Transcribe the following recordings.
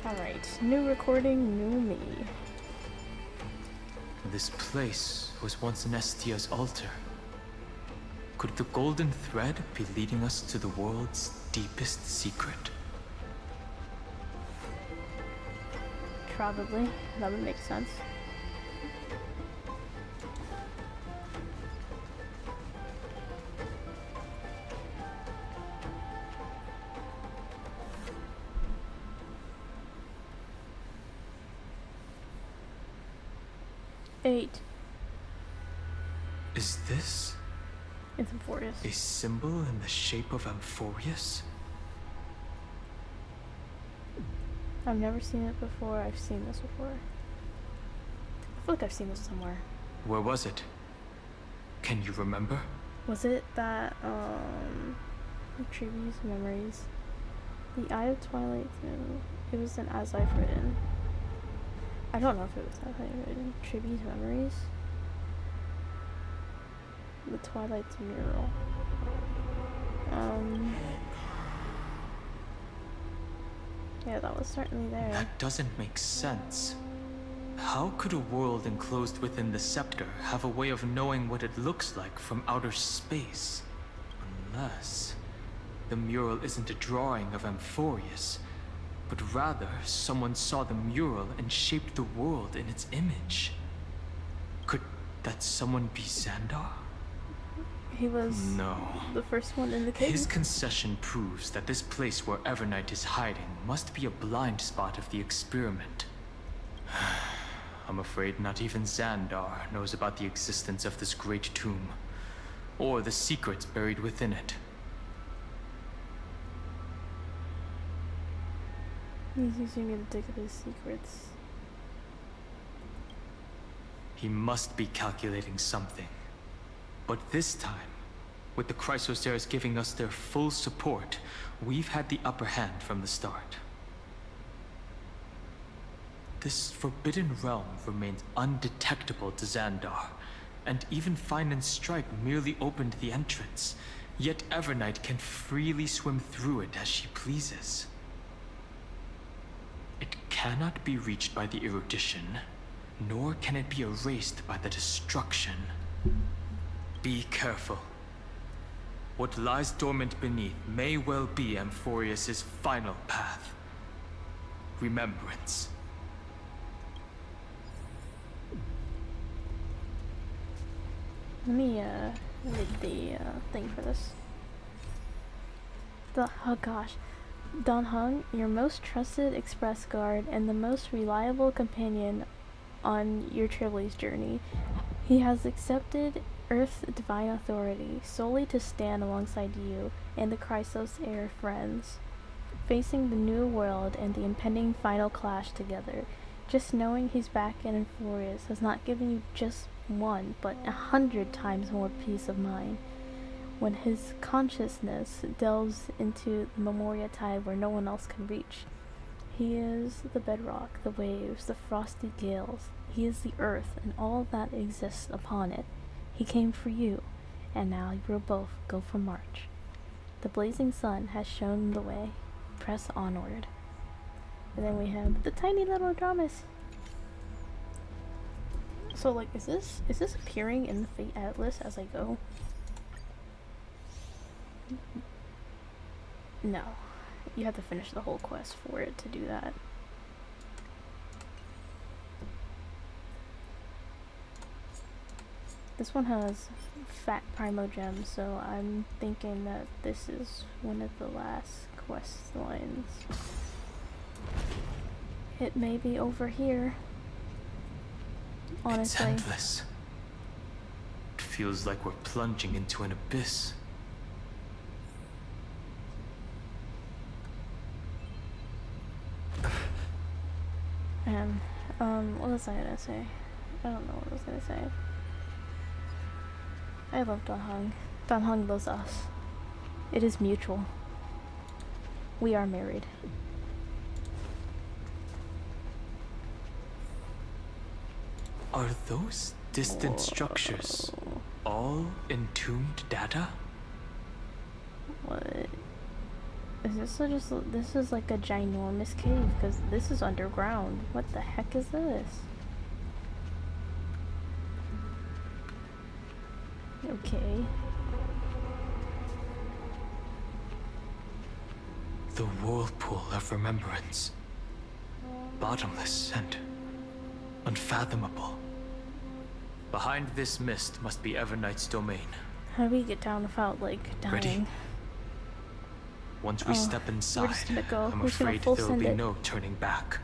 Alright, new recording, new me. This place was once Nestia's altar. Could the golden thread be leading us to the world's deepest secret? Probably. That would make sense. Eight. Is this It's Amphorius. a symbol in the shape of Amphorius? I've never seen it before. I've seen this before. I feel like I've seen this somewhere. Where was it? Can you remember? Was it that, Tributes, Memories? The Eye of Twilight? No. It was an As I've Written. I don't know if it was As I've Written. Tributes, Memories? The Twilight's Mural. Yeah, that was certainly there. That doesn't make sense. How could a world enclosed within the scepter have a way of knowing what it looks like from outer space? Unless the mural isn't a drawing of Amphorius, but rather someone saw the mural and shaped the world in its image. Could that someone be Xandar? He was No. the first one in the cave. His concession proves that this place where Evernight is hiding must be a blind spot of the experiment. I'm afraid not even Xandar knows about the existence of this great tomb, or the secrets buried within it. He's using me to dig up his secrets. He must be calculating something. But this time, with the Chrysoceres giving us their full support, we've had the upper hand from the start. This forbidden realm remains undetectable to Xandar, and even Fine and Strike merely opened the entrance, yet Evernight can freely swim through it as she pleases. It cannot be reached by the erudition, nor can it be erased by the destruction. Be careful. What lies dormant beneath may well be Amphorius' final path. Remembrance. Let me read the thing for this. Oh gosh. Dan Heng, your most trusted express guard and the most reliable companion on your Trilogy's journey. He has accepted Earth's divine authority solely to stand alongside you and the Chrysos heir friends, facing the new world and the impending final clash together. Just knowing he's back in Amphorius has not given you just one, but 100 times more peace of mind. When his consciousness delves into the Memoria tide where no one else can reach, he is the bedrock, the waves, the frosty gales. He is the earth and all that exists upon it. He came for you, and now you will both go for march. The blazing sun has shown the way. Press onward. And then we have the tiny little dramas. So, like, is this appearing in the Fate Atlas as I go? No. You have to finish the whole quest for it to do that. This one has fat primo gems, so I'm thinking that this is one of the last quest lines. It may be over here. Honestly. It's endless. It feels like we're plunging into an abyss. What was I gonna say? I don't know what I was gonna say. I love Dan Heng. Dan Heng loves us. It is mutual. We are married. Are those distant structures all entombed data? What? Is this is like a ginormous cave, because this is underground. What the heck is this? Okay. The whirlpool of remembrance. Bottomless and unfathomable. Behind this mist must be Everknight's domain. How do we get down without, like, dying? Ready? Once we step We're inside, just gonna go. I'm We're just gonna afraid full there'll send be it. no turning back.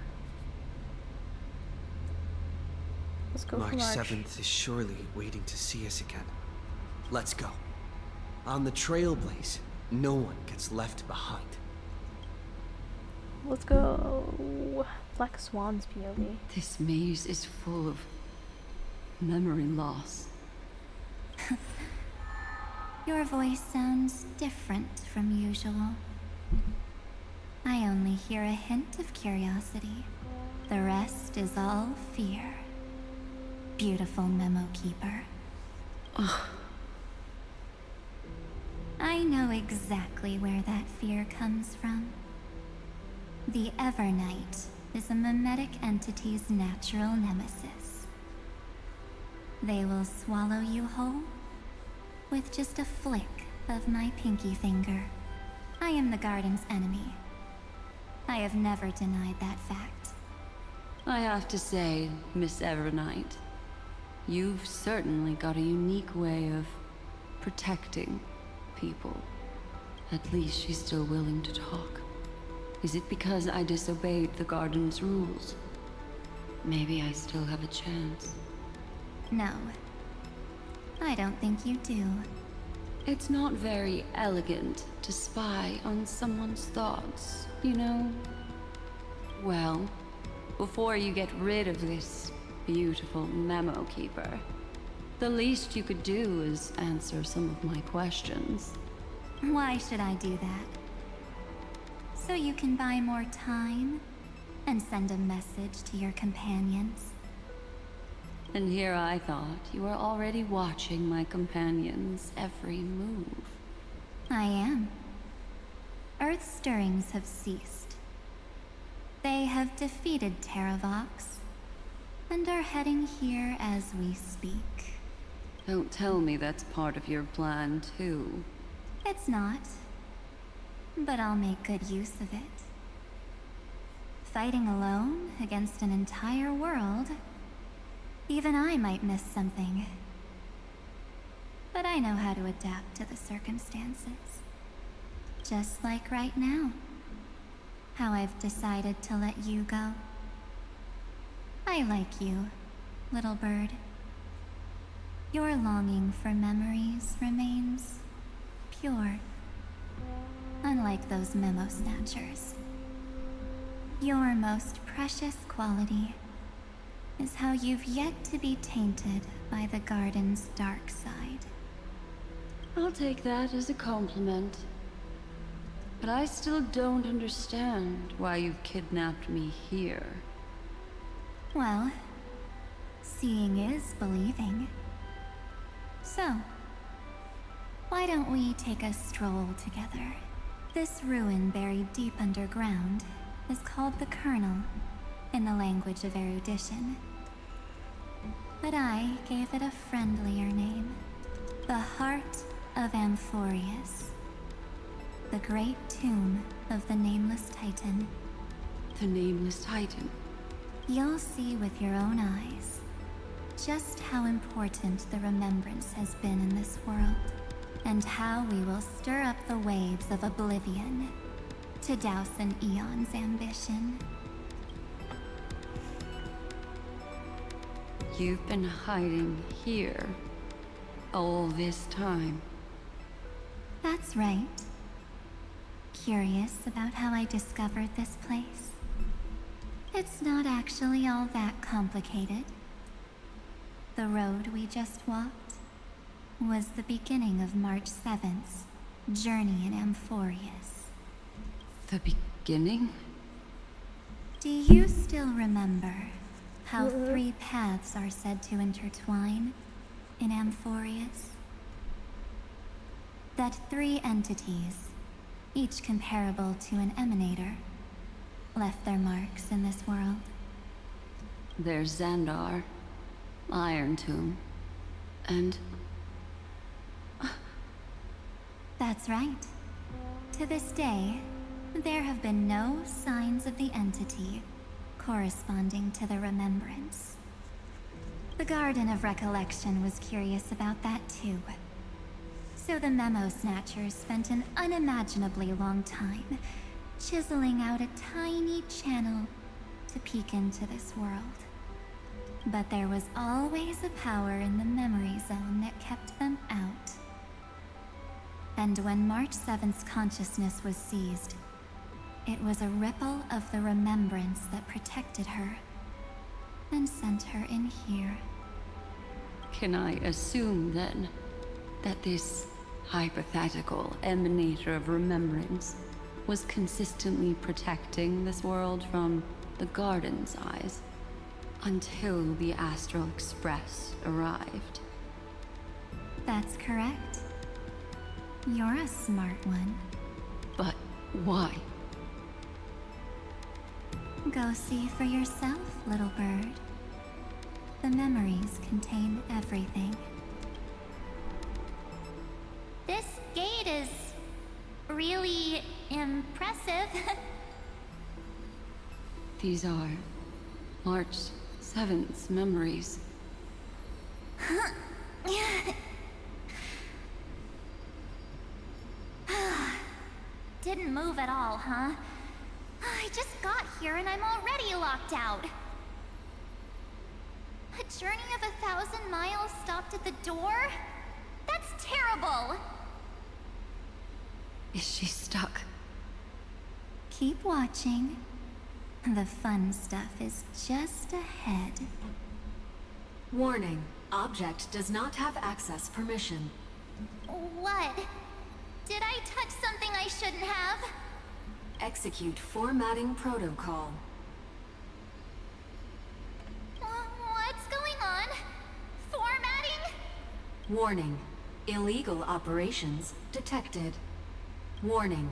Let's go for March March. 7th is surely waiting to see us again. Let's go. On the Trailblaze, no one gets left behind. Let's go. Black Swan's POV. This maze is full of memory loss. Your voice sounds different from usual. I only hear a hint of curiosity. The rest is all fear. Beautiful memo keeper. I know exactly where that fear comes from. The Everknight is a mimetic entity's natural nemesis. They will swallow you whole with just a flick of my pinky finger. I am the garden's enemy. I have never denied that fact. I have to say, Miss Everknight, you've certainly got a unique way of protecting people. At least she's still willing to talk. Is it because I disobeyed the garden's rules? Maybe I still have a chance. No, I don't think you do. It's not very elegant to spy on someone's thoughts, you know? Well, before you get rid of this beautiful memo keeper, the least you could do is answer some of my questions. Why should I do that? So you can buy more time and send a message to your companions. And here I thought you were already watching my companion's every move. I am. Earth stirrings have ceased. They have defeated Terravox and are heading here as we speak. Don't tell me that's part of your plan, too. It's not, but I'll make good use of it. Fighting alone against an entire world, even I might miss something. But I know how to adapt to the circumstances. Just like right now. How I've decided to let you go. I like you, little bird. Your longing for memories remains pure. Unlike those memo snatchers. Your most precious quality is how you've yet to be tainted by the garden's dark side. I'll take that as a compliment. But I still don't understand why you've kidnapped me here. Well, seeing is believing. So, why don't we take a stroll together? This ruin buried deep underground is called the Kernel, in the language of erudition. But I gave it a friendlier name. The Heart of Amphorius. The great tomb of the Nameless Titan. The Nameless Titan. You'll see with your own eyes just how important the remembrance has been in this world, and how we will stir up the waves of oblivion to douse an eon's ambition. You've been hiding here all this time. That's right. Curious about how I discovered this place? It's not actually all that complicated. The road we just walked was the beginning of March 7th's journey in Amphorius. The beginning? Do you still remember how 3 paths are said to intertwine in Amphorius? That 3 entities each comparable to an emanator, left their marks in this world. There's Xandar, Iron Tomb, and... That's right. To this day, there have been no signs of the entity corresponding to the remembrance. The Garden of Recollection was curious about that too. So the Memo Snatchers spent an unimaginably long time chiseling out a tiny channel to peek into this world. But there was always a power in the memory zone that kept them out. And when March 7th's consciousness was seized, it was a ripple of the remembrance that protected her and sent her in here. Can I assume, then, that this hypothetical emanator of remembrance was consistently protecting this world from the Garden's eyes until the Astral Express arrived? That's correct. You're a smart one. But why? Go see for yourself, little bird. The memories contain everything. This gate is really impressive. These are March 7th's memories. Didn't move at all, huh? I just got here and I'm already locked out. A journey of 1,000 miles stopped at the door? That's terrible! Is she stuck? Keep watching. The fun stuff is just ahead. Warning. Object does not have access permission. What? Did I touch something I shouldn't have? Execute formatting protocol. What's going on? Formatting? Warning. Illegal operations detected. Warning.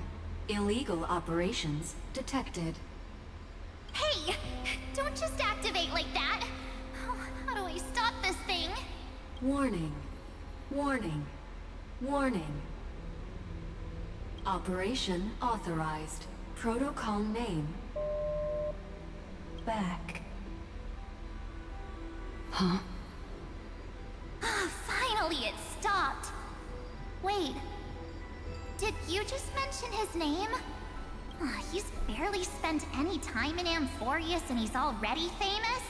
Illegal operations detected. Hey! Don't just activate like that! How do I stop this thing? Warning. Warning. Warning. Operation authorized. Protocol name. Back. Huh? Finally, it stopped. Wait. Did you just mention his name? He's barely spent any time in Amphorius and he's already famous?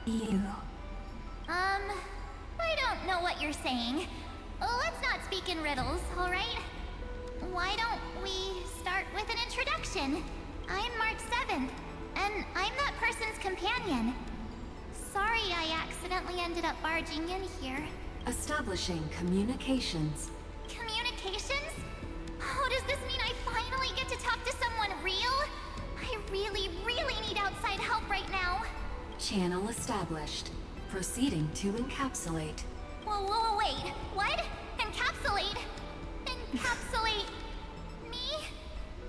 You. I don't know what you're saying. Let's not speak in riddles, alright? Why don't we start with an introduction? I'm March 7th, and I'm that person's companion. Sorry I accidentally ended up barging in here. Establishing communications. Communications? Oh, does this mean I finally get to talk to someone real? I really, really need outside help right now. Channel established. Proceeding to encapsulate. Whoa, wait. What? Encapsulate? Encapsulate me?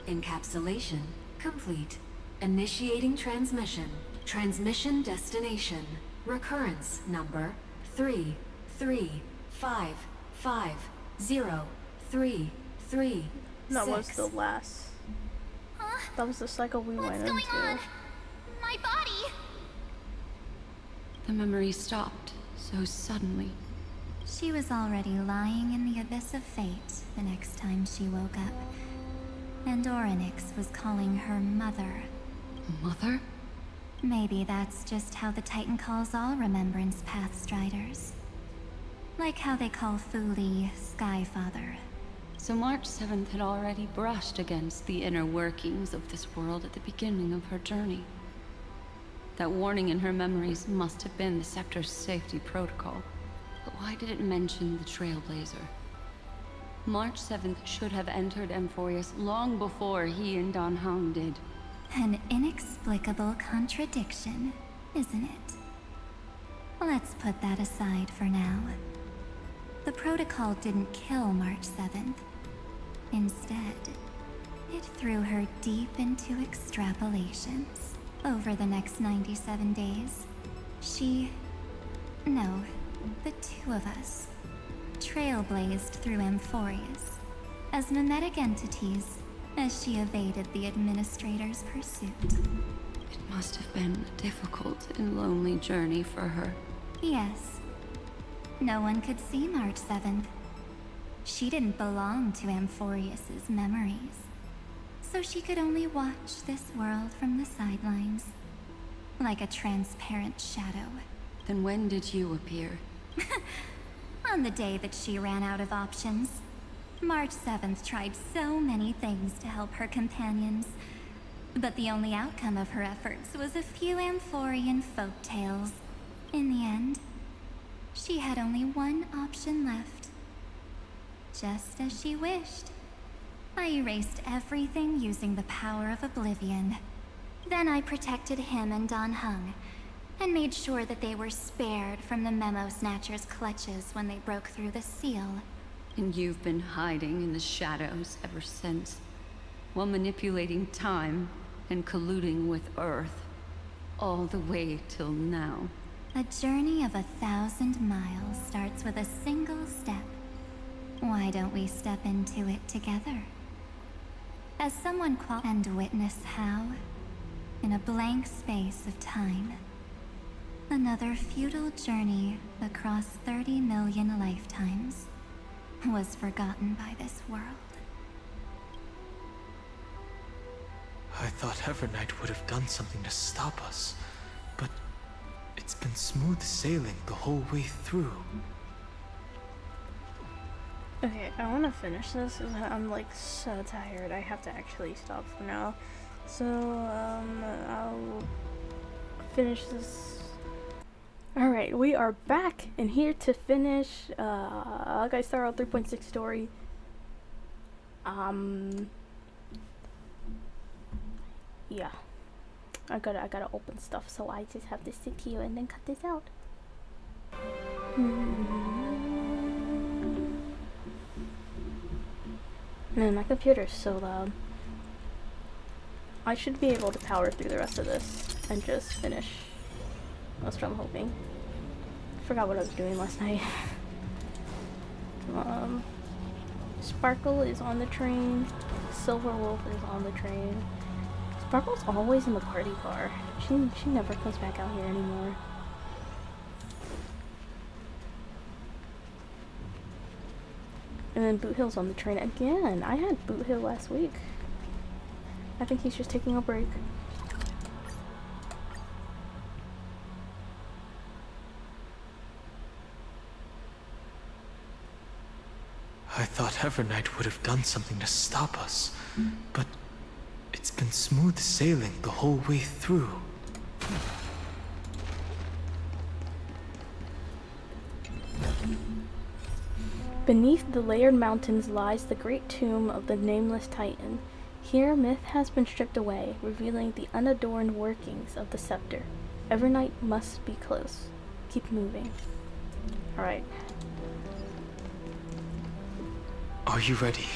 Encapsulation complete. Initiating transmission. Transmission destination. Recurrence number 3355033. That was the last. Huh? That was the cycle we What's went going into. on? My body? The memory stopped so suddenly. She was already lying in the abyss of fate the next time she woke up. And Orynyx was calling her mother. Mother? Maybe that's just how the Titan calls all Remembrance Pathstriders. Like how they call Thule Skyfather. So March 7th had already brushed against the inner workings of this world at the beginning of her journey. That warning in her memories must have been the Scepter's safety protocol. But why did it mention the Trailblazer? March 7th should have entered Amphorius long before he and Dan Heng did. An inexplicable contradiction, isn't it? Let's put that aside for now. The protocol didn't kill March 7th. Instead, it threw her deep into extrapolations. Over the next 97 days, no, the two of us, trailblazed through Amphorius as mimetic entities as she evaded the administrator's pursuit. It must have been a difficult and lonely journey for her. Yes. No one could see March 7th. She didn't belong to Amphorius's memories, so she could only watch this world from the sidelines, like a transparent shadow. Then when did you appear? On the day that she ran out of options. March 7th tried so many things to help her companions, but the only outcome of her efforts was a few Amphorian folk tales. In the end, she had only one option left. Just as she wished. I erased everything using the power of oblivion. Then I protected him and Dan Heng, and made sure that they were spared from the Memo Snatcher's clutches when they broke through the seal. And you've been hiding in the shadows ever since, while manipulating time and colluding with Earth, all the way till now. A journey of 1,000 miles starts with a single step. Why don't we step into it together? As someone and witness how, in a blank space of time, another futile journey across 30 million lifetimes was forgotten by this world. I thought Evernight would have done something to stop us, but it's been smooth sailing the whole way through. Okay, I want to finish this because I'm like so tired. I have to actually stop for now. So, I'll finish this. Alright, we are back and here to finish Honkai Star Rail 3.6 story. Yeah. I gotta open stuff, so I just have to sit here and then cut this out. Man, my computer is so loud. I should be able to power through the rest of this and just finish. That's what I'm hoping. Forgot what I was doing last night. Sparkle is on the train. Silver Wolf is on the train. Sparkle's always in the party car. She never comes back out here anymore. And then Boot Hill's on the train again. I had Boot Hill last week. I think he's just taking a break. I thought Evernight would have done something to stop us, but it's been smooth sailing the whole way through. Beneath the layered mountains lies the great tomb of the nameless Titan. Here, myth has been stripped away, revealing the unadorned workings of the scepter. Evernight must be close. Keep moving. Alright. Are you ready?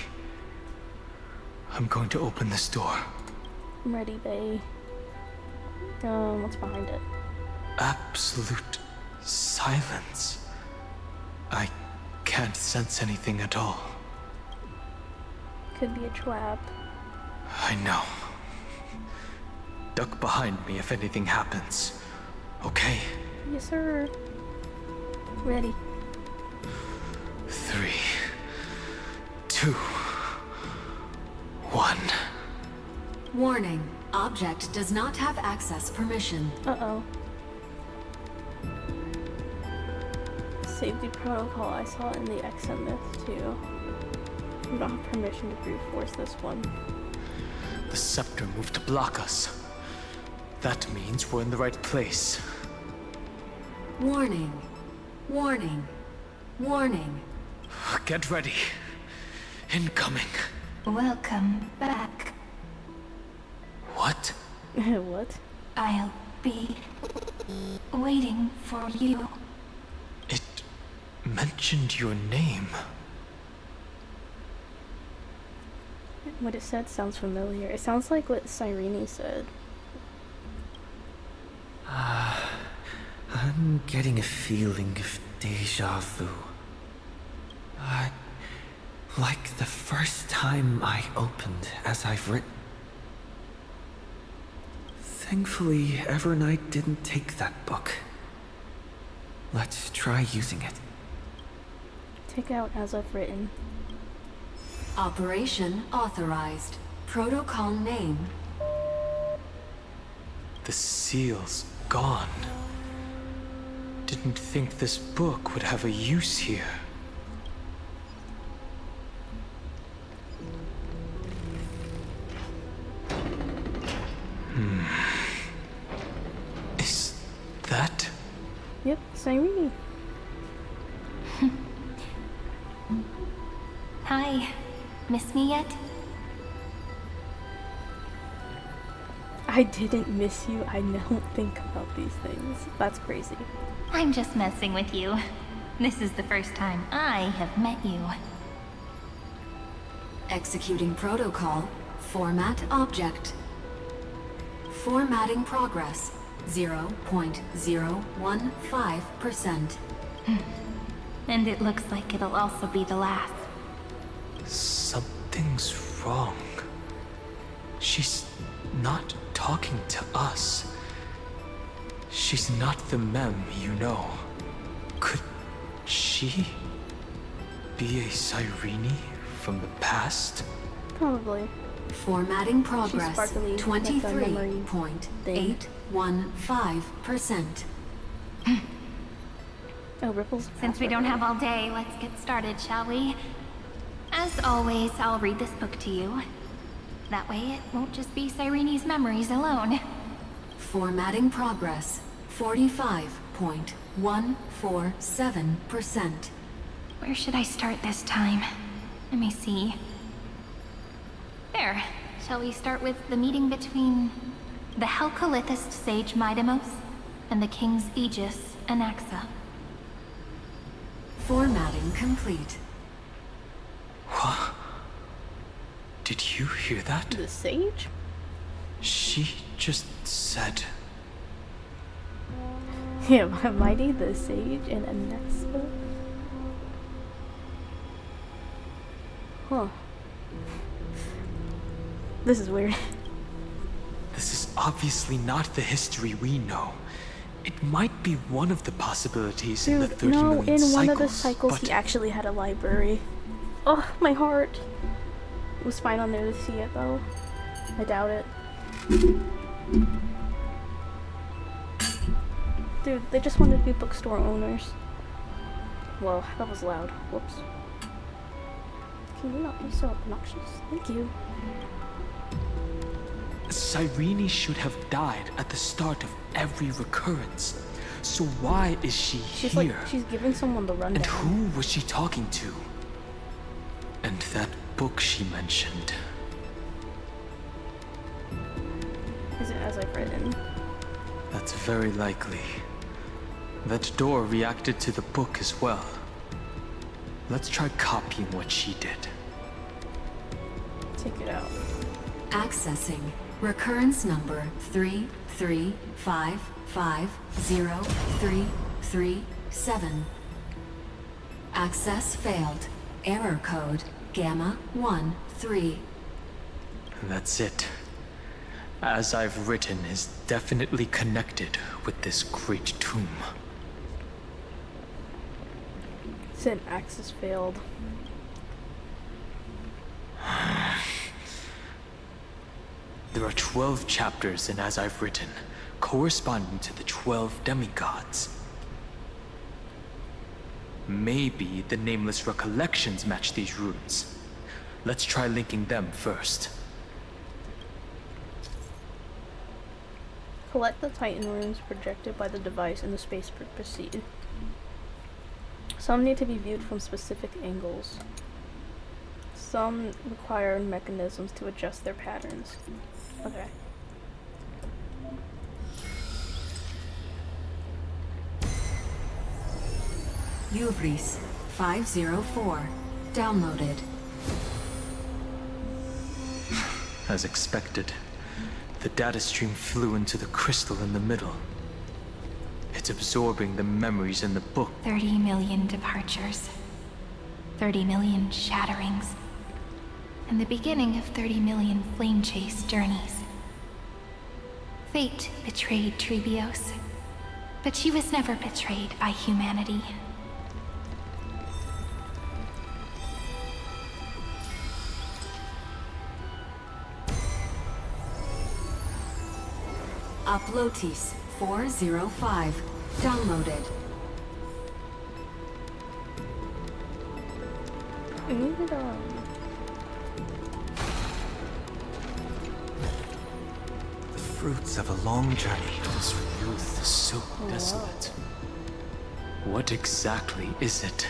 I'm going to open this door. I'm ready, bae. What's behind it? Absolute silence. I can't sense anything at all. Could be a trap. I know. Duck behind me if anything happens. Okay? Yes, sir. Ready. 3, 2, 1. Warning. Object does not have access permission. Uh-oh. Safety protocol. I saw it in the XM myth, too. We don't have permission to brute force this one. The scepter moved to block us. That means we're in the right place. Warning. Warning. Warning. Get ready. Incoming. Welcome back. What? What? I'll be waiting for you. It mentioned your name. What it said sounds familiar. It sounds like what Cyrene said. I'm getting a feeling of deja vu. Like the first time I opened as I've written. Thankfully, Evernight didn't take that book. Let's try using it. Take out as I've written. Operation authorized. Protocol name. The seal's gone. Didn't think this book would have a use here. Is that? Yep, Cyrene. Hi. Miss me yet? I didn't miss you. I don't think about these things. That's crazy. I'm just messing with you. This is the first time I have met you. Executing protocol. Format object. Formatting progress. 0.015%. And it looks like it'll also be the last. Something's wrong. She's not talking to us. She's not the mem, you know. Could she be a Cyrene from the past? Probably. Formatting progress. sparkly, like a memory 23.815%. Oh, Ripple's. Since we don't have all day, let's get started, shall we? As always, I'll read this book to you. That way it won't just be Cyrene's memories alone. Formatting progress. 45.147%. Where should I start this time? Let me see. There. Shall we start with the meeting between the Helcolithist sage Midamos and the King's Aegis, Anaxa? Formatting complete. What? Did you hear that? The sage? She just said... Yeah, Mighty the Sage and Anaxa. Huh. This is weird. This is obviously not the history we know. It might be one of the possibilities in the Dude, 30 no, million in cycles, one of the cycles but he actually had a library. Oh, my heart. It was fine on there to see it though. I doubt it. Dude, they just wanted to be bookstore owners. Whoa, that was loud. Whoops. Can you not be so obnoxious? Thank you. Cyrene should have died at the start of every recurrence. So why is she She's here? like, she's giving someone the rundown. And who was she talking to? And that book she mentioned. Is it as I've written? That's very likely. That door reacted to the book as well. Let's try copying what she did. Take it out. Accessing. Recurrence number 335503337. Access failed. Error code Gamma 13. That's it. As I've written is definitely connected with this great tomb. Said access failed. There are 12 chapters in As I've Written, corresponding to the 12 demigods. Maybe the nameless recollections match these runes. Let's try linking them first. Collect the Titan runes projected by the device in the space proceed. Some need to be viewed from specific angles. Some require mechanisms to adjust their patterns. Okay. Uvris 504. Downloaded. as expected. The data stream flew into the crystal in the middle. It's absorbing the memories in the book. 30 million departures. 30 million shatterings. And the beginning of 30 million flame chase journeys. Fate betrayed Trebios, but she was never betrayed by humanity. Uplotis 405. Downloaded. The fruits of a long journey. This youth is so desolate. What exactly is it?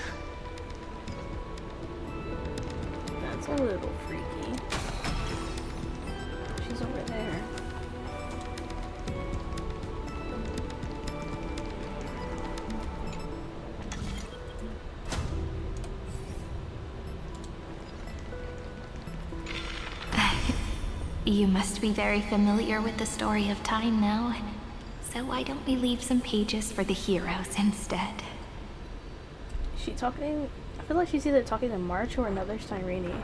That's a little freaky. She's over there. You must be very familiar with the story of time now. So why don't we leave some pages for the heroes instead? Is she talking? I feel like she's either talking to March or another Cyrene.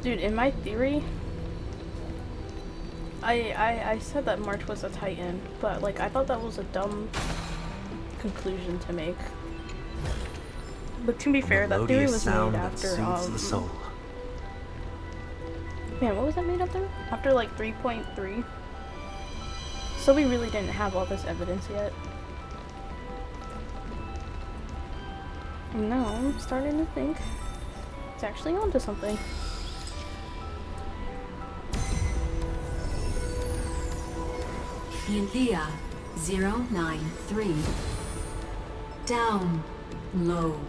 Dude, in my theory, I said that March was a Titan, but like I thought that was a dumb conclusion to make. But to be fair, that theory was made after the soul. Man, what was that made after? After like 3.3. So we really didn't have all this evidence yet. And now I'm starting to think it's actually onto something. Yulia 093. Down. Low.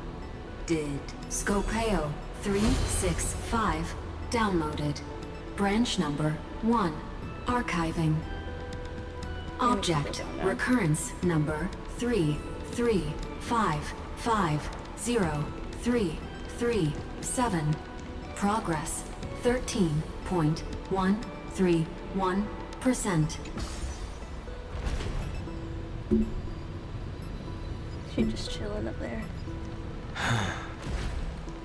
Did. Scopeo 365. Downloaded. Branch number 1. Archiving. Object. Recurrence number 335503337. Progress 13.131%. She just chilling up there.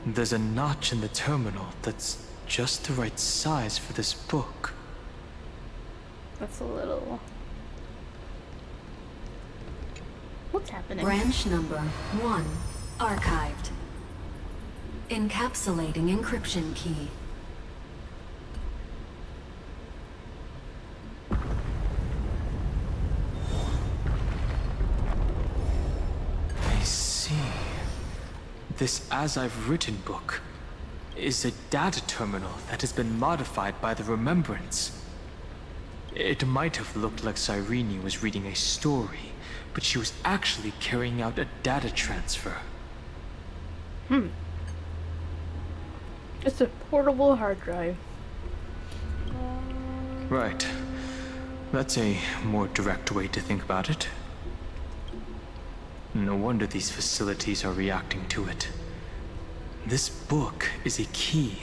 There's a notch in the terminal that's just the right size for this book. That's a little... What's happening? Branch number 1. Archived. Encapsulating encryption key. I see. This As I've Written book is a data terminal that has been modified by the Remembrance. It might have looked like Cyrene was reading a story, but she was actually carrying out a data transfer. It's a portable hard drive. Right. That's a more direct way to think about it. No wonder these facilities are reacting to it. This book is a key,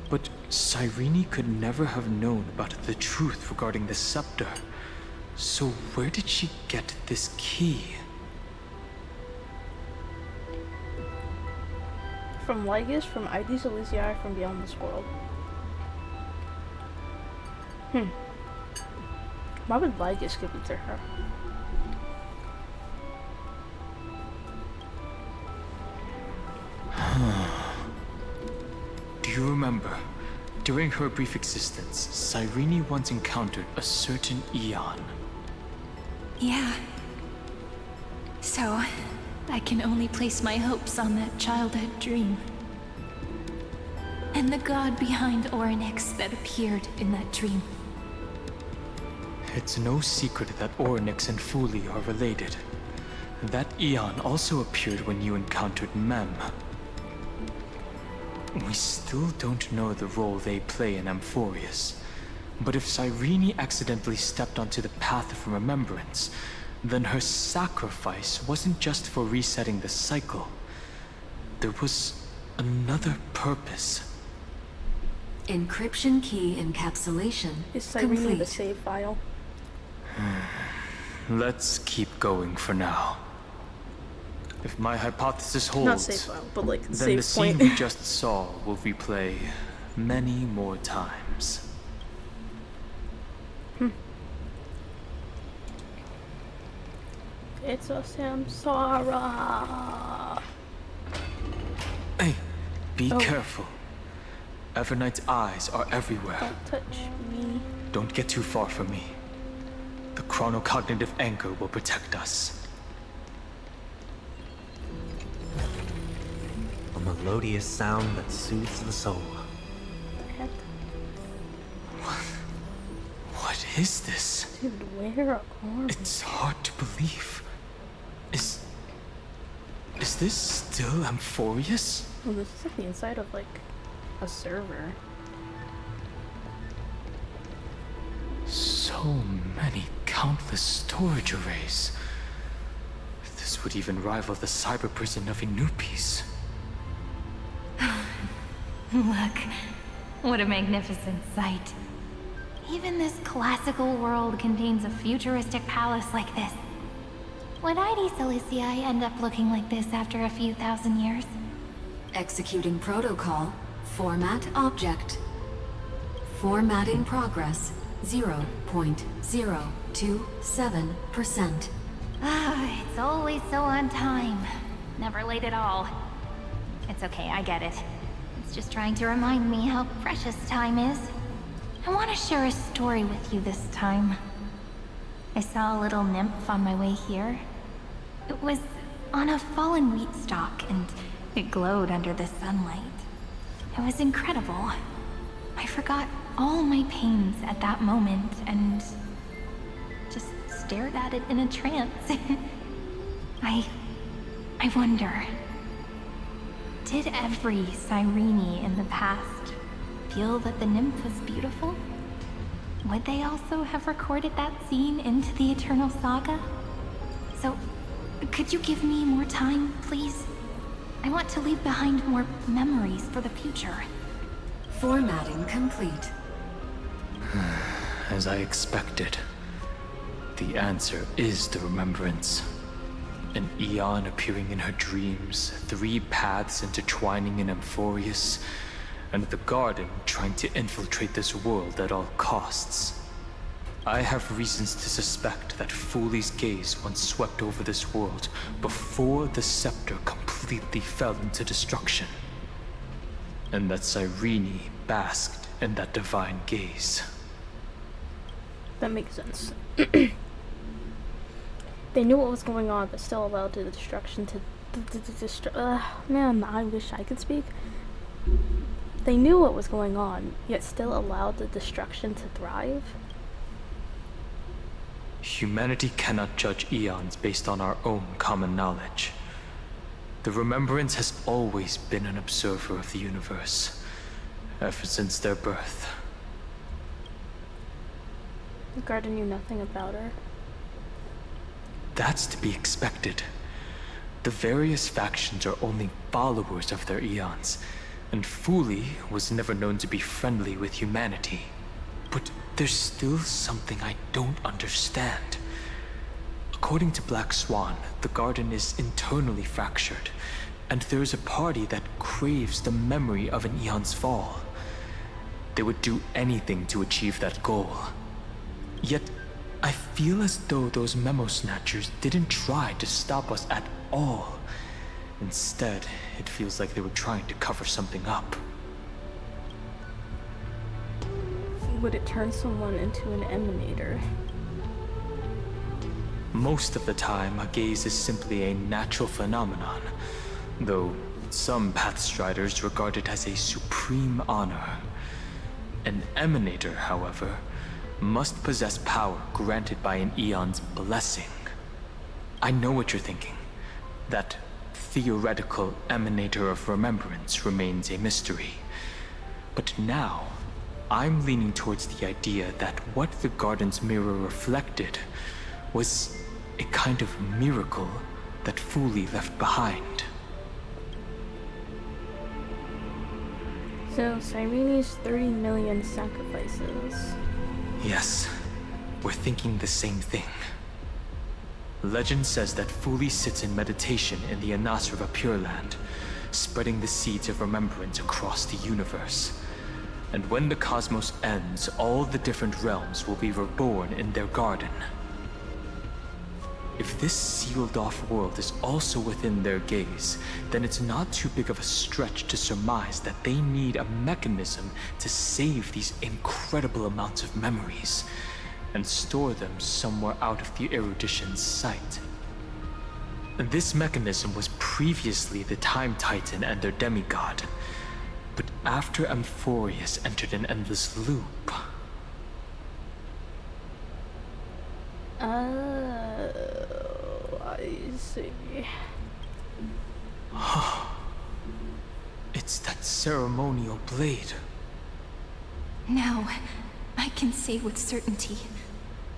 but Cyrene could never have known about the truth regarding the scepter. So where did she get this key? From Lygus, from Ides Elysiae, from Beyond This World. Why would Lygus give it to her? Do you remember? During her brief existence, Cyrene once encountered a certain Eon. Yeah. So, I can only place my hopes on that childhood dream. And the god behind Orynyx that appeared in that dream. It's no secret that Orynyx and Fuli are related. That Eon also appeared when you encountered Mem. We still don't know the role they play in Amphorius. But if Cyrene accidentally stepped onto the path of remembrance, then her sacrifice wasn't just for resetting the cycle. There was another purpose. Encryption key encapsulation Is Cyrene the complete. save file? Let's keep going for now. If my hypothesis holds, Not save file, but like then the save scene point. we just saw will replay many more times. It's a samsara. Hey, be Oh. careful. Evernight's eyes are everywhere. Don't touch me. Don't get too far from me. The chronocognitive anchor will protect us. A melodious sound that soothes the soul. Heck, What is this? dude, where are we? It's hard to believe. Is this still Amphorius? Well, this is like the inside of like a server. So many countless storage arrays. This would even rival the cyber prison of Inupis. Look, what a magnificent sight. Even this classical world contains a futuristic palace like this. Would ID Silicii end up looking like this after a few thousand years? Executing protocol. Format object. Formatting progress. 0.027%. Ah, it's always so on time. Never late at all. It's okay, I get it. It's just trying to remind me how precious time is. I want to share a story with you this time. I saw a little nymph on my way here. It was on a fallen wheat stalk, and it glowed under the sunlight. It was incredible. I forgot all my pains at that moment and just stared at it in a trance. I wonder, did every Cyrene in the past feel that the nymph was beautiful? Would they also have recorded that scene into the Eternal Saga? So, could you give me more time, please? I want to leave behind more memories for the future. Formatting complete. As I expected, the answer is the remembrance. An Eon appearing in her dreams, 3 paths intertwining in Amphorius, and the Garden trying to infiltrate this world at all costs. I have reasons to suspect that Foley's gaze once swept over this world before the scepter completely fell into destruction. And that Cyrene basked in that divine gaze. That makes sense. They knew what was going on, but still allowed the destruction to man, I wish I could speak. They knew what was going on, yet still allowed the destruction to thrive. Humanity cannot judge eons based on our own common knowledge. The Remembrance has always been an observer of the universe, ever since their birth. The Garden knew nothing about her. That's to be expected. The various factions are only followers of their eons, and Foley was never known to be friendly with humanity. But there's still something I don't understand. According to Black Swan, the Garden is internally fractured, and there is a party that craves the memory of an eon's fall. They would do anything to achieve that goal. Yet, I feel as though those memo snatchers didn't try to stop us at all. Instead, it feels like they were trying to cover something up. Would it turn someone into an emanator? Most of the time, a gaze is simply a natural phenomenon, though some Pathstriders regard it as a supreme honor. An emanator, however, must possess power granted by an eon's blessing. I know what you're thinking. That theoretical emanator of remembrance remains a mystery. But now, I'm leaning towards the idea that what the garden's mirror reflected was a kind of miracle that Fuli left behind. So, Cyrene's 30 million sacrifices. Yes, we're thinking the same thing. Legend says that Fuli sits in meditation in the Anasrava Pure Land, spreading the seeds of remembrance across the universe. And when the cosmos ends, all the different realms will be reborn in their garden. If this sealed-off world is also within their gaze, then it's not too big of a stretch to surmise that they need a mechanism to save these incredible amounts of memories and store them somewhere out of the erudition's sight. And this mechanism was previously the Time Titan and their demigod, but after Amphorius entered an endless loop... I see. It's that ceremonial blade. Now, I can say with certainty,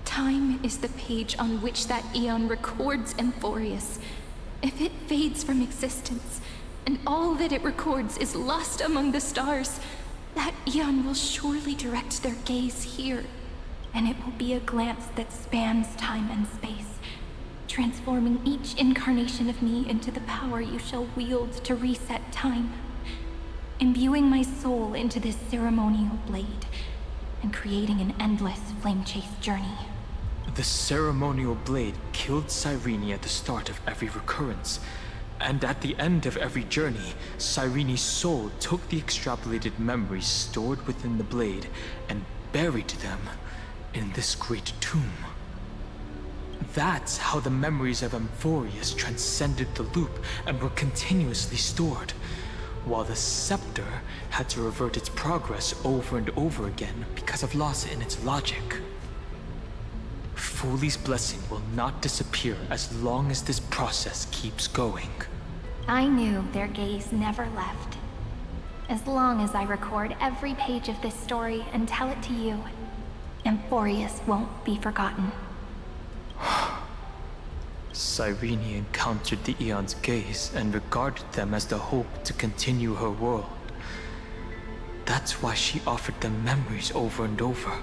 time is the page on which that eon records Amphorius. If it fades from existence, and all that it records is lost among the stars, that eon will surely direct their gaze here. And it will be a glance that spans time and space, transforming each incarnation of me into the power you shall wield to reset time, imbuing my soul into this ceremonial blade, and creating an endless flame-chase journey. The ceremonial blade killed Cyrene at the start of every recurrence, and at the end of every journey, Cyrene's soul took the extrapolated memories stored within the blade and buried them in this great tomb. That's how the memories of Amphorius transcended the loop and were continuously stored, while the scepter had to revert its progress over and over again because of loss in its logic. Fuli's blessing will not disappear as long as this process keeps going. I knew their gaze never left. As long as I record every page of this story and tell it to you, Amphorius won't be forgotten. Cyrene encountered the Eon's gaze and regarded them as the hope to continue her world. That's why she offered them memories over and over,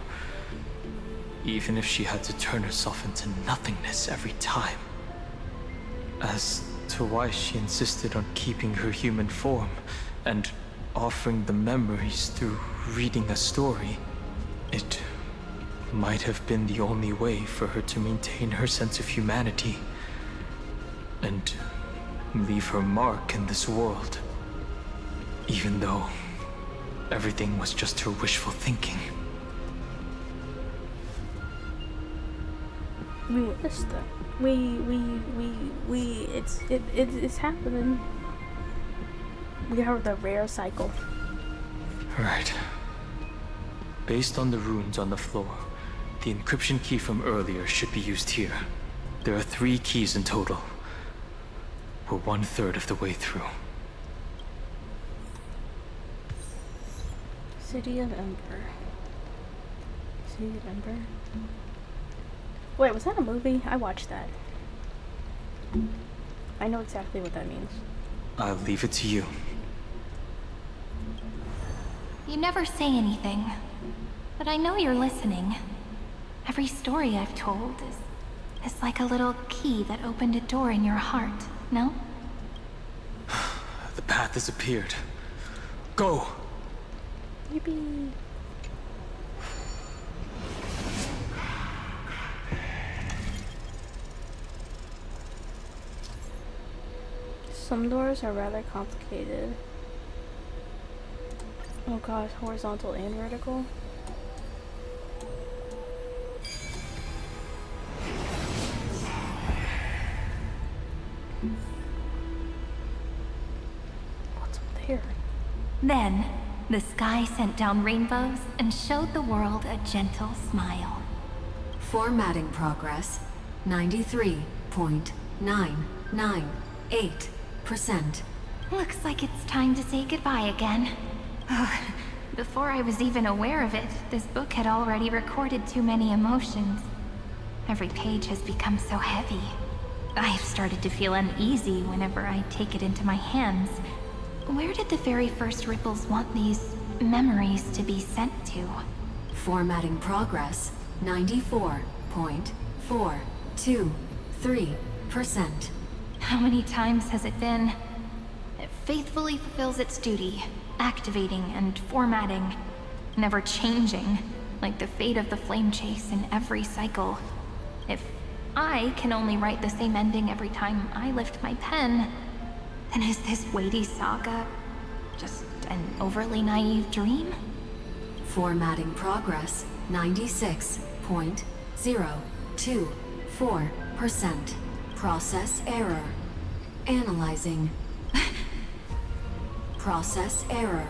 even if she had to turn herself into nothingness every time. As to why she insisted on keeping her human form and offering the memories through reading a story, it might have been the only way for her to maintain her sense of humanity and leave her mark in this world, even though everything was just her wishful thinking. We witnessed that. It's happening. We have the rare cycle. Right. Based on the runes on the floor, the encryption key from earlier should be used here. There are 3 keys in total. We're 1/3 of the way through. City of Ember. City of Ember? Wait, was that a movie? I watched that. I know exactly what that means. I'll leave it to you. You never say anything, but I know you're listening. Every story I've told is like a little key that opened a door in your heart, no? The path has appeared. Go! Yippee. Some doors are rather complicated. Oh gosh, horizontal and vertical. What's up there? Then, the sky sent down rainbows and showed the world a gentle smile. Formatting progress 93.998%. Looks like it's time to say goodbye again. Before I was even aware of it, this book had already recorded too many emotions. Every page has become so heavy. I've started to feel uneasy whenever I take it into my hands. Where did the very first ripples want these memories to be sent to? Formatting progress 94.423%. How many times has it been? It faithfully fulfills its duty, activating and formatting, never changing, like the fate of the flame chase in every cycle. If I can only write the same ending every time I lift my pen, then is this weighty saga just an overly naive dream? Formatting progress 96.024%. Process error. Analyzing. Process error.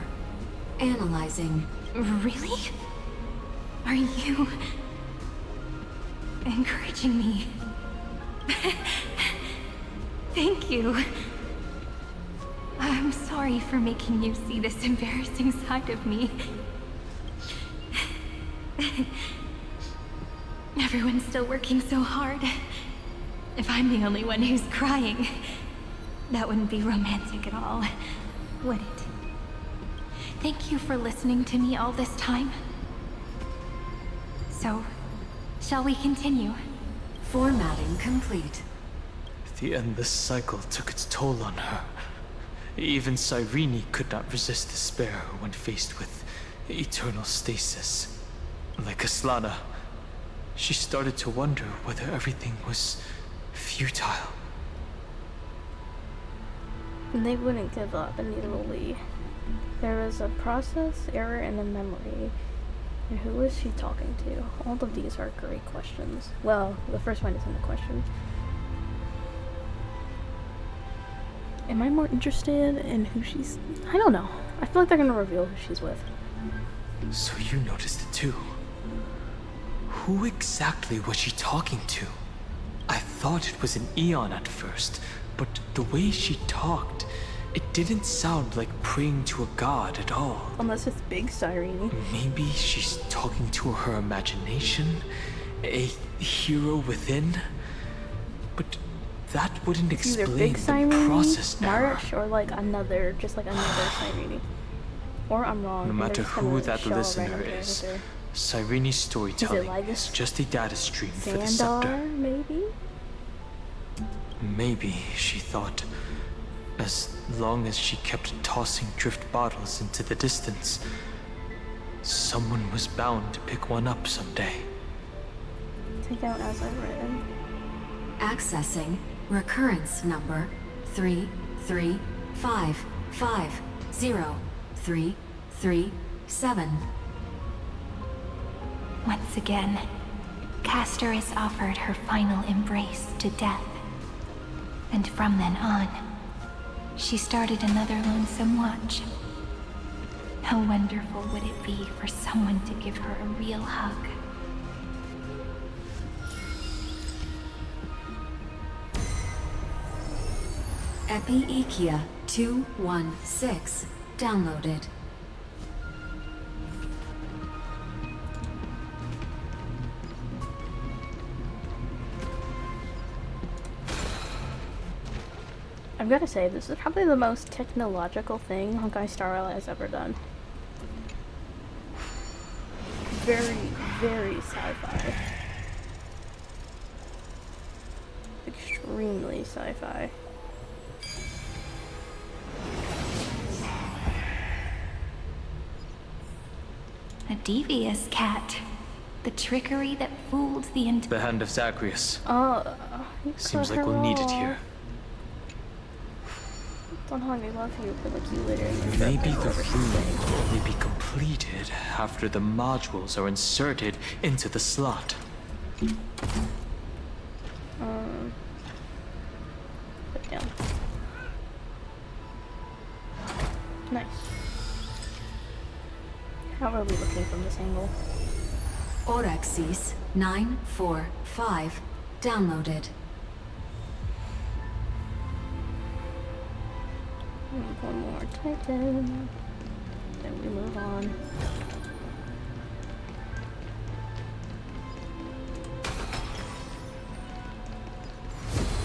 Analyzing. Really? Are you encouraging me? Thank you. I'm sorry for making you see this embarrassing side of me. Everyone's still working so hard. If I'm the only one who's crying, that wouldn't be romantic at all, would it? Thank you for listening to me all this time. So, shall we continue? Formatting complete. The endless cycle took its toll on her. Even Cyrene could not resist despair when faced with eternal stasis. Like Aslana, she started to wonder whether everything was futile. And they wouldn't give up, and neither will we. There was a process error in the memory. And who was she talking to? All of these are great questions. Well, the first one isn't a question. Am I more interested in who she's... I don't know. I feel like they're gonna reveal who she's with. So you noticed it too. Who exactly was she talking to? I thought it was an Eon at first, but the way she talked, it didn't sound like praying to a god at all. Unless it's Big Cyrene. Maybe she's talking to her imagination? A hero within? But that wouldn't It's either explain Big the Cyrene, process error. March, or like another, just like another Cyrene. Or I'm wrong. No and they're matter just gonna who that show a listener random is, character. Cyrene's storytelling Linus? is just a data stream for the Xandar, scepter. maybe? Maybe, she thought, as long as she kept tossing drift bottles into the distance, someone was bound to pick one up someday. Take out as I've written. Accessing recurrence number 335503337. Once again, Castor is offered her final embrace to death. And from then on, she started another lonesome watch. How wonderful would it be for someone to give her a real hug? Epi-Ikia 216 downloaded. I've got to say, this is probably the most technological thing Honkai Star Rail has ever done. Very, very sci-fi. Extremely sci-fi. A devious cat. The trickery that fooled the entire... The hand of Zagreus. You Seems cut like her we'll need it off. here. Don Hong, I love you, but like you literally Maybe interrupted the whatever she's room saying. will only be completed after the modules are inserted into the slot. Put down. Nice. How are we looking from this angle? Orexis 945 downloaded. One more Titan. Then we move on.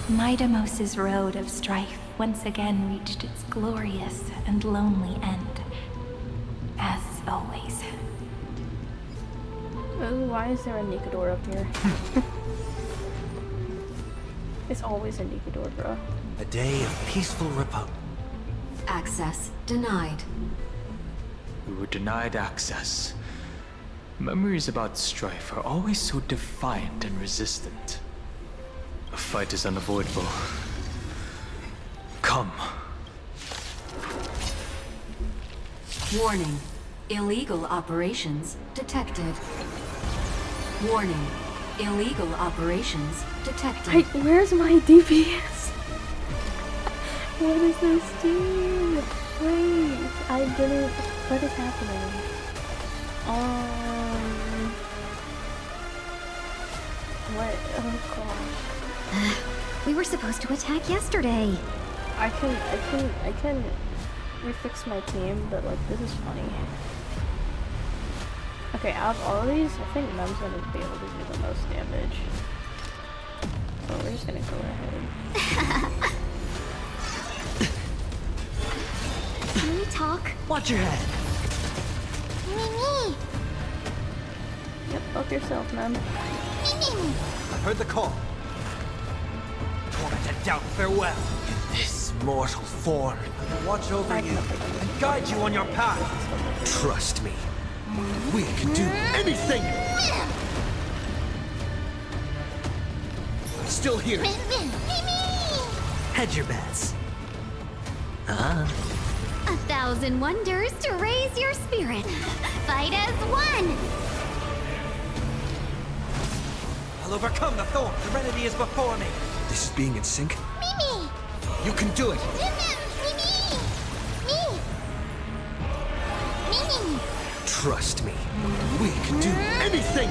Midamos's road of strife once again reached its glorious and lonely end. As always. Oh, why is there a Nikador up here? It's always a Nikador, bro. A day of peaceful repose. Access denied. We were denied access. Memories about strife are always so defiant and resistant. A fight is unavoidable. Come. Warning. Illegal operations detected. Warning. Illegal operations detected. Where's my DPS? What does this do? Wait, I didn't. What is happening? What? Oh gosh. We were supposed to attack yesterday. I can refix my team, but like this is funny. Okay, out of all of these, I think Mem's gonna be able to do the most damage. So we're just gonna go ahead. Can we talk? Watch your head. Me. Yep, fuck yourself, Mem. I've heard the call. Torment and doubt, farewell. In this mortal form, I will watch over you and guide you on your path. Trust me. We can do anything! I'm still here. Hedge your bets. 1,000 wonders to raise your spirit. Fight as one. I'll overcome the thorn. Serenity is before me. This is being in sync. Mimi! You can do it. Mimi! Trust me. We can do anything!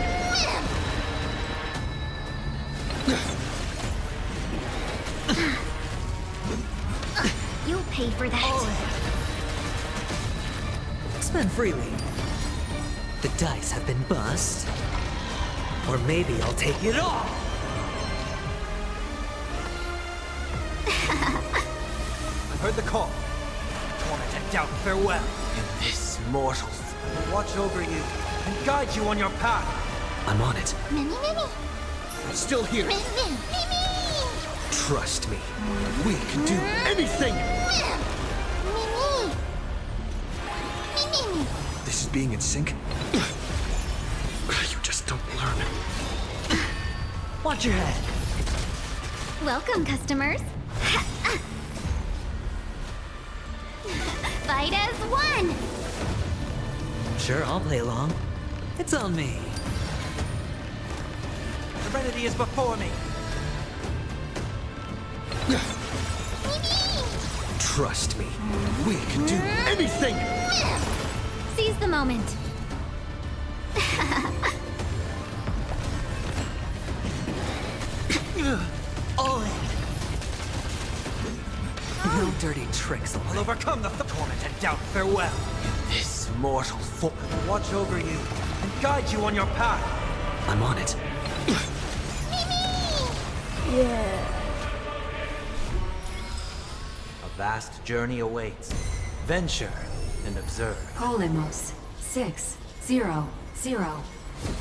You'll pay for that. Spend freely. The dice have been bust. Or maybe I'll take it all! I've heard the call. Torment and doubt, farewell. In this mortal, I will watch over you and guide you on your path. I'm on it. Mimi! I'm still here. Mimi! Trust me. We can do anything! Mimi! This is being in sync. You just don't learn. Watch your head. Welcome, customers. Fight as one. Sure, I'll play along. It's on me. Serenity is before me. Trust me. We can do anything! Seize the moment. All in. No dirty tricks, I'll overcome the torment and doubt, farewell. In this mortal form, I will watch over you and guide you on your path. I'm on it. Yeah. A vast journey awaits. Venture and observe. Polymos 600.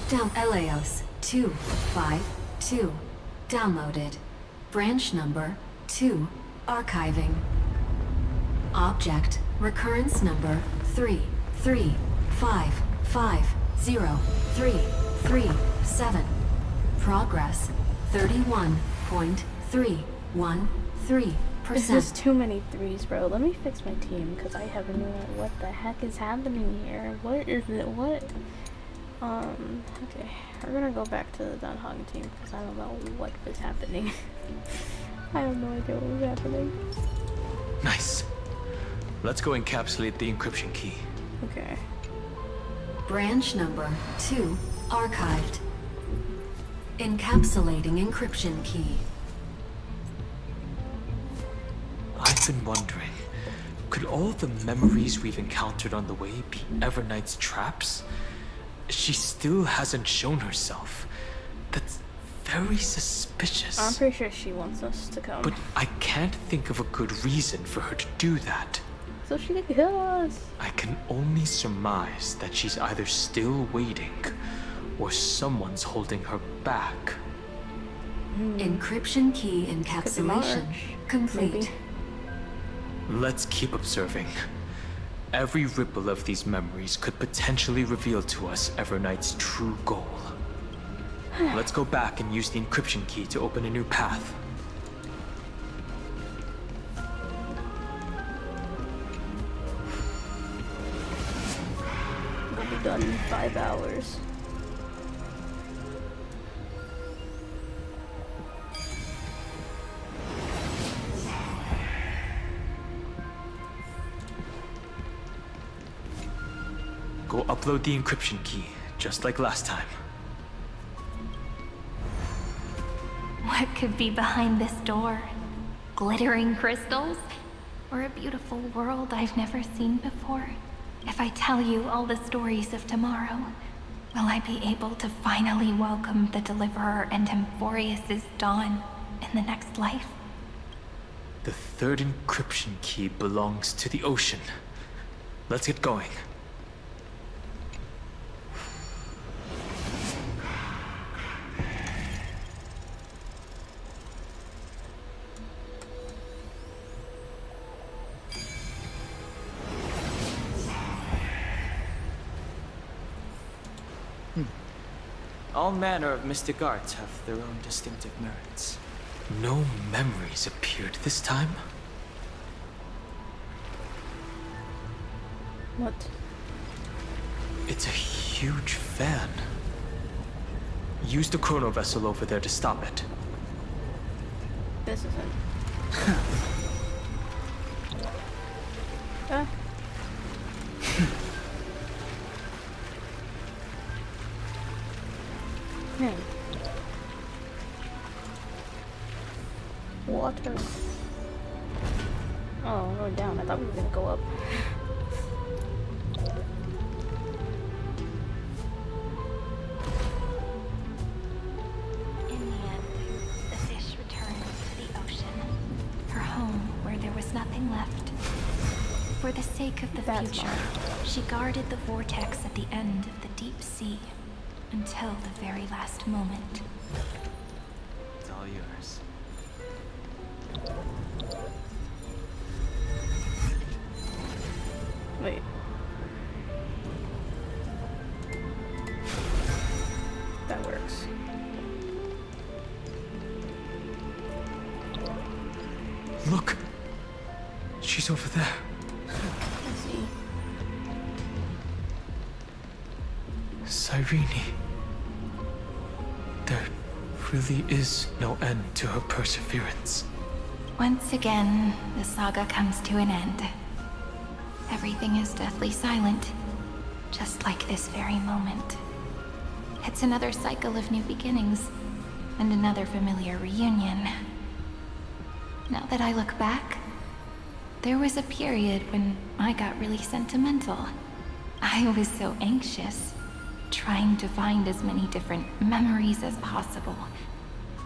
Down Eleos 252. Downloaded. Branch number 2. Archiving. Object recurrence number 3355037. Progress 31.313%. This is too many threes, bro. Let me fix my team, because I have no idea what the heck is happening here. What is it? What? Okay. We're gonna go back to the Dunhong team, because I don't know what was happening. I have no idea what was happening. Nice. Let's go encapsulate the encryption key. Okay. Branch number 2 archived. Encapsulating encryption key. I've been wondering, Could all the memories we've encountered on the way be Everknight's traps? She still hasn't shown herself. That's very suspicious. I'm pretty sure she wants us to come. But I can't think of a good reason for her to do that. So she can kill us. I can only surmise that she's either still waiting or someone's holding her back. Encryption key encapsulation complete. Maybe. Let's keep observing. Every ripple of these memories could potentially reveal to us Everknight's true goal. Let's go back and use the encryption key to open a new path. We'll be done in 5 hours. Go upload the encryption key, just like last time. What could be behind this door? Glittering crystals? Or a beautiful world I've never seen before? If I tell you all the stories of tomorrow, will I be able to finally welcome the Deliverer and Emphorius' dawn in the next life? The third encryption key belongs to the ocean. Let's get going. All manner of mystic arts have their own distinctive merits. No memories appeared this time. What? It's a huge fan. Use the chrono vessel over there to stop it. This isn't. Ah. Water. Oh, we're going down. I thought we were gonna go up. In the end, the fish returned to the ocean. Her home, where there was nothing left. For the sake of the That's future, she guarded the vortex at the end of the deep sea until the very last moment. It's all yours. Wait. That works. Look! She's over there. I see. Cyrene. There really is no end to her perseverance. Once again, the saga comes to an end. Everything is deathly silent, just like this very moment. It's another cycle of new beginnings, and another familiar reunion. Now that I look back, there was a period when I got really sentimental. I was so anxious, trying to find as many different memories as possible,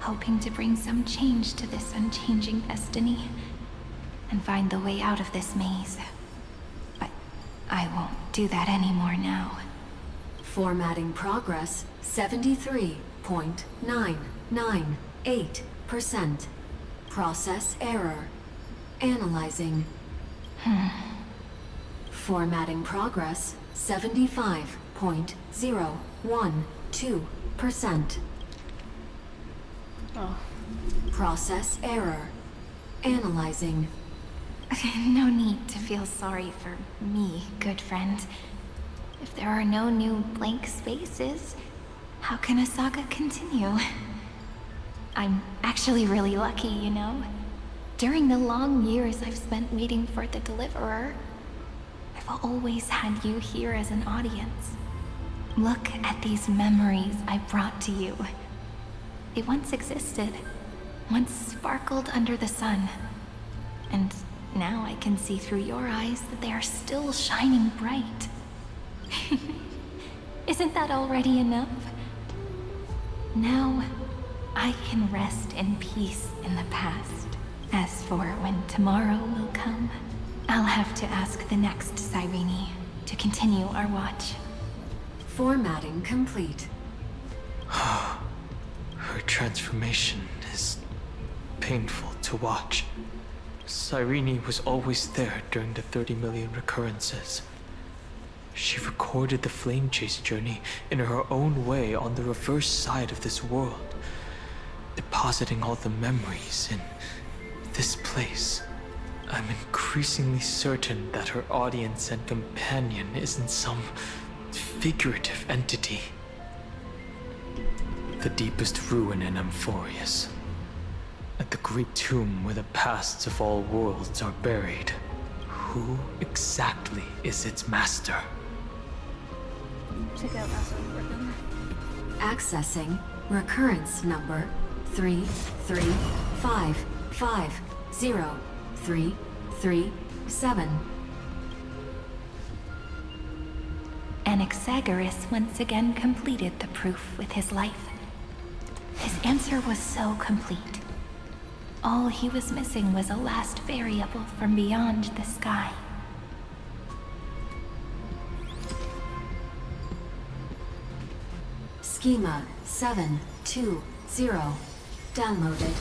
hoping to bring some change to this unchanging destiny, and find the way out of this maze. But I won't do that anymore now. Formatting progress 73.998%. Process error. Analyzing. Formatting progress 75.012%. Oh. Process error. Analyzing. No need to feel sorry for me, good friend. If there are no new blank spaces, how can a saga continue? I'm actually really lucky, you know? During the long years I've spent waiting for the Deliverer, I've always had you here as an audience. Look at these memories I brought to you. They once existed, once sparkled under the sun. And Now I can see through your eyes that they are still shining bright. Isn't that already enough? Now, I can rest in peace in the past. As for when tomorrow will come, I'll have to ask the next Cyrene to continue our watch. Formatting complete. Her transformation is painful to watch. Cyrene was always there during the 30 million recurrences. She recorded the flame chase journey in her own way on the reverse side of this world, depositing all the memories in this place. I'm increasingly certain that her audience and companion isn't some figurative entity. The deepest ruin in Amphorius, at the great tomb where the pasts of all worlds are buried. Who exactly is its master? Check out that's important. Accessing recurrence number 335503337. Anaxagoras once again completed the proof with his life. His answer was so complete. All he was missing was a last variable from beyond the sky. Schema 720 downloaded.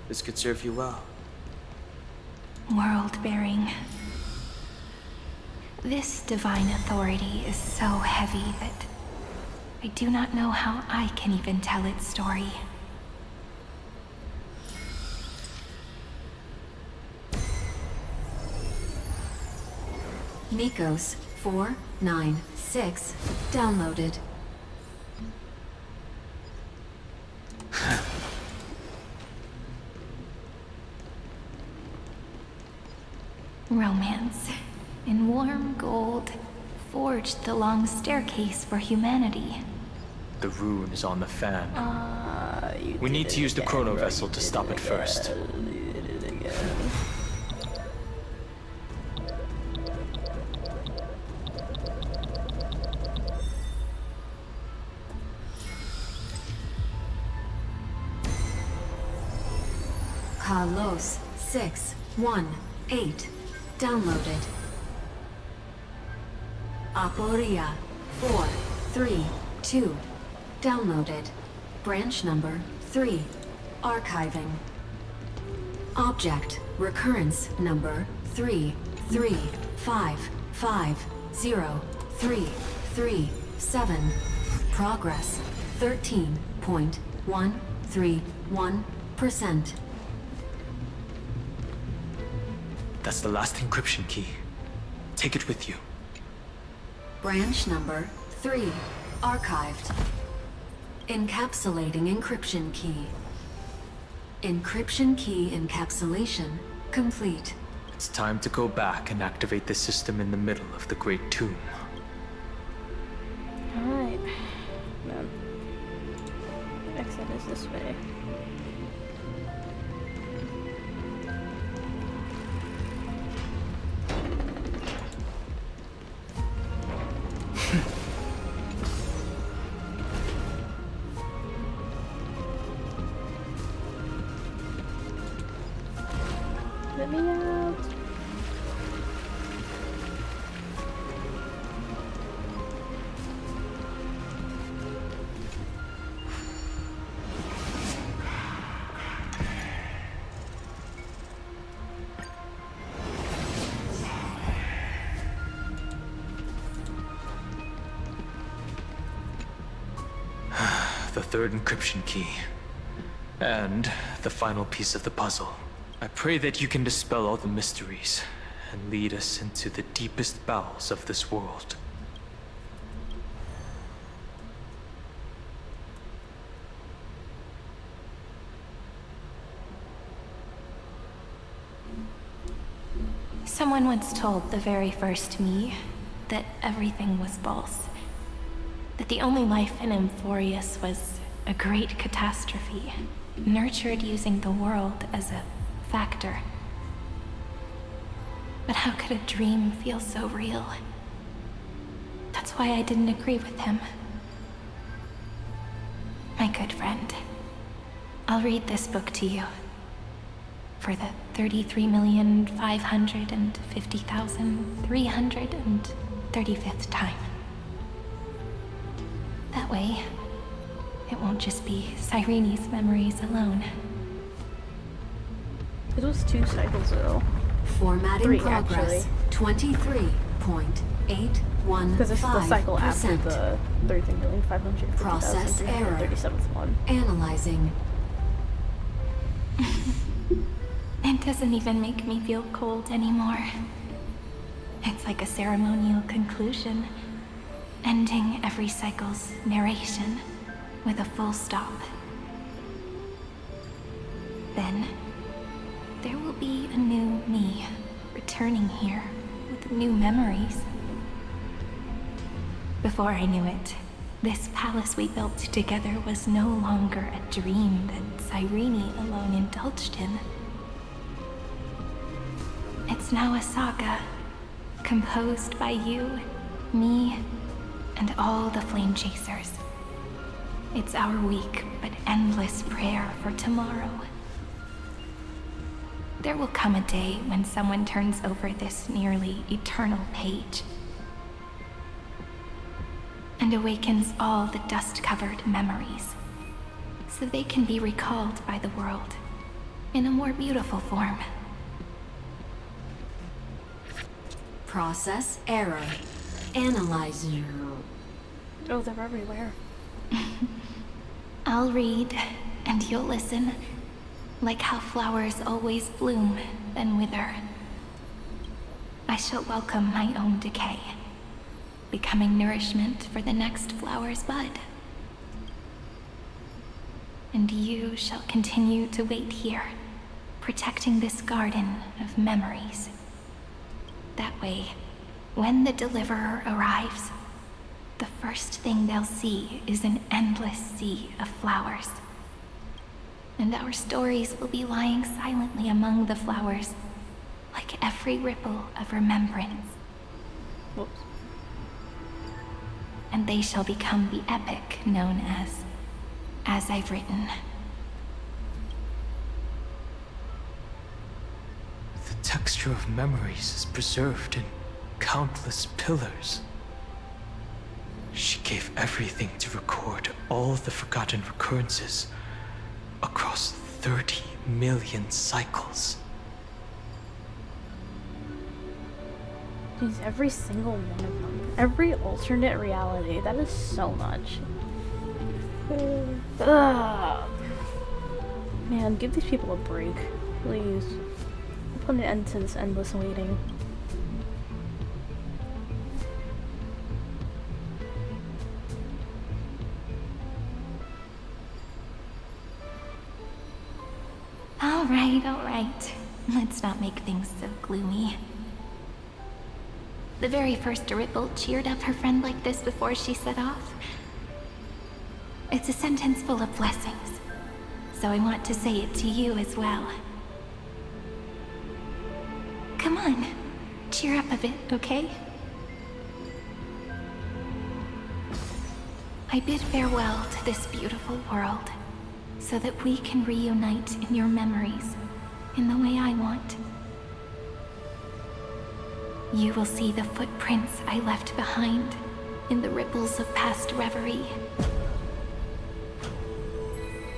This could serve you well. World-bearing. This divine authority is so heavy that I do not know how I can even tell its story. Nikos 496 downloaded. Romance, in warm gold, forged the long staircase for humanity. The rune is on the fan. You We did need it to use the again, chrono bro. vessel You to did stop it it first. again. You did it again. Carlos 618 downloaded. Aporia 432 downloaded. Branch number 3 archiving. Object recurrence number 335503337. Progress 13.131%. That's the last encryption key. Take it with you. Branch number 3 archived. Encapsulating encryption key. Encryption key encapsulation complete. It's time to go back and activate the system in the middle of the Great Tomb. Alright. Man. Exit is this way. Let me out. The third encryption key. And the final piece of the puzzle. I pray that you can dispel all the mysteries and lead us into the deepest bowels of this world. Someone once told the very first me that everything was false. That the only life in Amphorius was a great catastrophe, nurtured using the world as a factor. But how could a dream feel so real? That's why I didn't agree with him. My good friend, I'll read this book to you. For the 33,550,335th time. That way, it won't just be Cyrene's memories alone. It was 2 cycles though. Formatting 3 progress. actually. 23.815%. Because this is the cycle after the 33,550,337th Process error. one. Analyzing. It doesn't even make me feel cold anymore. It's like a ceremonial conclusion, ending every cycle's narration with a full stop. Then, there will be a new me returning here with new memories. Before I knew it, this palace we built together was no longer a dream that Cyrene alone indulged in. It's now a saga, composed by you, me, and all the flame chasers. It's our weak but endless prayer for tomorrow. There will come a day when someone turns over this nearly eternal page and awakens all the dust-covered memories, so they can be recalled by the world in a more beautiful form. Process error. Analyzing. Oh, they're everywhere. I'll read, and you'll listen, like how flowers always bloom, then wither. I shall welcome my own decay, becoming nourishment for the next flower's bud. And you shall continue to wait here, protecting this garden of memories. That way, when the Deliverer arrives, the first thing they'll see is an endless sea of flowers. And our stories will be lying silently among the flowers, like every ripple of remembrance. Whoops. And they shall become the epic known as I've written. The texture of memories is preserved in countless pillars. She gave everything to record all the forgotten recurrences across 30 million cycles. Jeez, every single one of them. Every alternate reality. That is so much. Ugh. Man, give these people a break. Please. Put an end to this endless waiting. All right. Let's not make things so gloomy. The very first Ripple cheered up her friend like this before she set off. It's a sentence full of blessings, so I want to say it to you as well. Come on, cheer up a bit, okay? I bid farewell to this beautiful world, so that we can reunite in your memories, in the way I want. You will see the footprints I left behind in the ripples of past reverie.